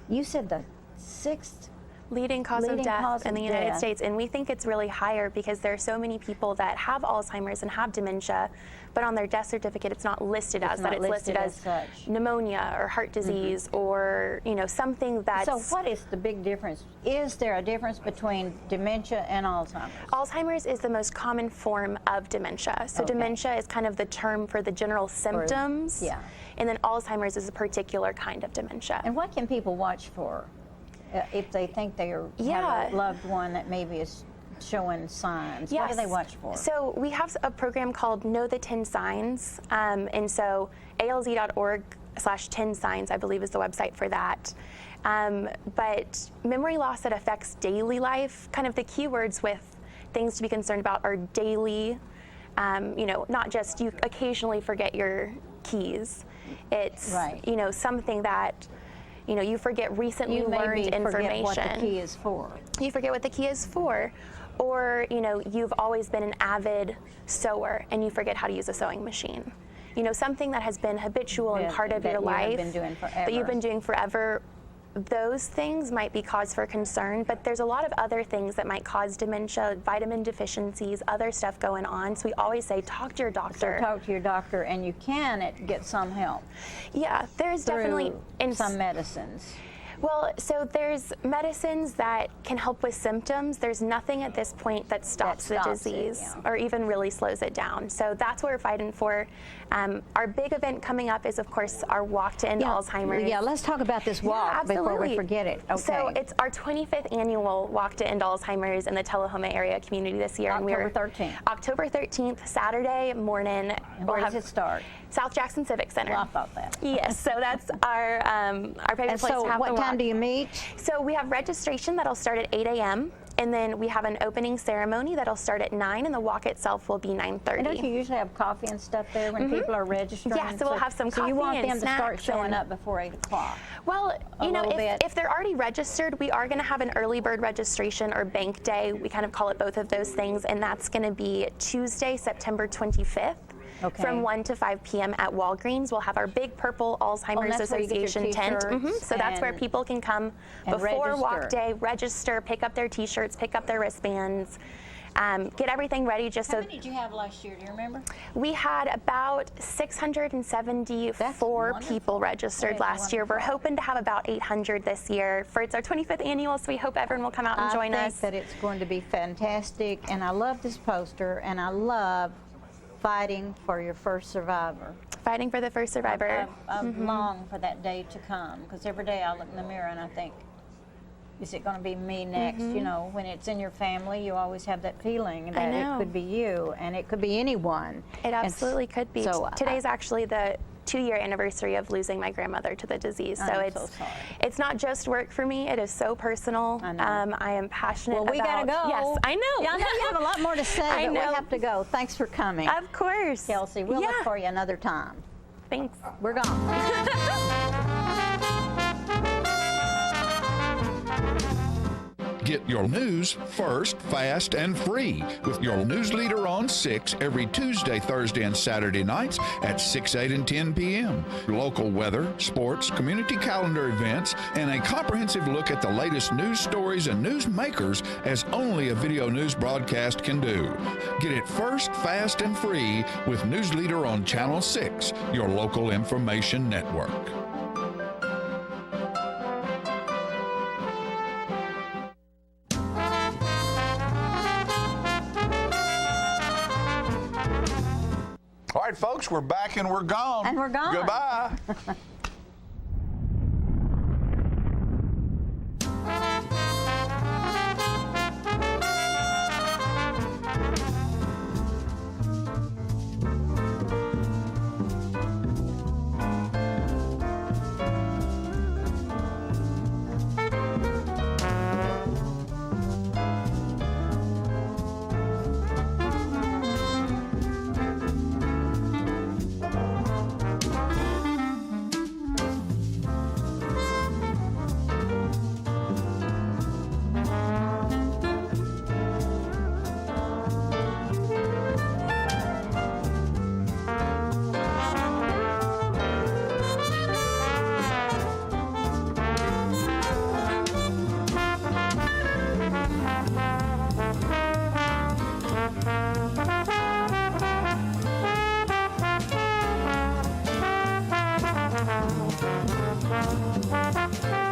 you said the 6th leading cause of death in the United death. States, and we think it's really higher because there are so many people that have Alzheimer's and have dementia, but on their death certificate it's not listed as that. It's listed as such. Pneumonia or heart disease or something that's. So what is the big difference? Is there a difference between dementia and Alzheimer's? Alzheimer's is the most common form of dementia. So dementia is kind of the term for the general symptoms. Yeah. And then Alzheimer's is a particular kind of dementia. And what can people watch for if they think they have a loved one that maybe is showing signs? Yes. What do they watch for? So we have a program called Know the 10 Signs, and so alz.org/10 signs, I believe, is the website for that. But memory loss that affects daily life, kind of the keywords with things to be concerned about are daily, not just you occasionally forget your keys. It's, something that, you forget recently learned information. Forget what the key is for. You forget what the key is for. Or, you've always been an avid sewer and you forget how to use a sewing machine. Something that has been habitual and part of your life that you've been doing forever. Those things might be cause for concern, but there's a lot of other things that might cause dementia, vitamin deficiencies, other stuff going on. So we always say, talk to your doctor. So talk to your doctor, and you can get some help. Yeah, there's definitely some medicines. Well, so there's medicines that can help with symptoms. There's nothing at this point that stops the disease or even really slows it down. So that's what we're fighting for. Our big event coming up is, of course, our Walk to End Alzheimer's. Yeah, let's talk about this walk before we forget it. Okay. So it's our 25th annual Walk to End Alzheimer's in the Tullahoma area community this year. October 13th. October 13th, Saturday morning. And where does it start? South Jackson Civic Center. Well, I thought that. Yes, so that's our favorite place to have what the walk. time do you meet? So we have registration that'll start at 8 a.m. and then we have an opening ceremony that'll start at 9, and the walk itself will be 9:30. And don't you usually have coffee and stuff there when people are registering? Yeah, so we'll have some coffee. So you want and them to start snacks showing up before 8 o'clock? Well, if they're already registered, we are going to have an early bird registration or bank day. We kind of call it both of those things, and that's going to be Tuesday, September 25th. Okay. From 1 to 5 p.m. at Walgreens. We'll have our big purple Alzheimer's Association tent. So that's where people can come before walk day, register, pick up their T-shirts, pick up their wristbands, get everything ready just How many did you have last year? Do you remember? We had about 674 people registered last year. We're hoping to have about 800 this year. It's our 25th annual, so we hope everyone will come out and join us. I think that it's going to be fantastic, and I love this poster, and I love fighting for your first survivor. Fighting for the first survivor. I long for that day to come, because every day I look in the mirror and I think, is it going to be me next? When it's in your family, you always have that feeling that it could be you, and it could be anyone. It absolutely could be. So today's actually the 2-year anniversary of losing my grandmother to the disease. So it's not just work for me. It is so personal. I am passionate about. Well, we gotta go. Yes, I know. Yeah, I know you have a lot more to say, I but know. we have to go. Thanks for coming. Of course. Kelsey, we'll look for you another time. Thanks. We're gone. Get your news first, fast, and free with your news leader on 6 every Tuesday, Thursday, and Saturday nights at 6, 8, and 10 p.m. Local weather, sports, community calendar events, and a comprehensive look at the latest news stories and news makers as only a video news broadcast can do. Get it first, fast, and free with News Leader on Channel 6, your local information network. All right, folks, we're back and we're gone. And we're gone. Goodbye. Thank you.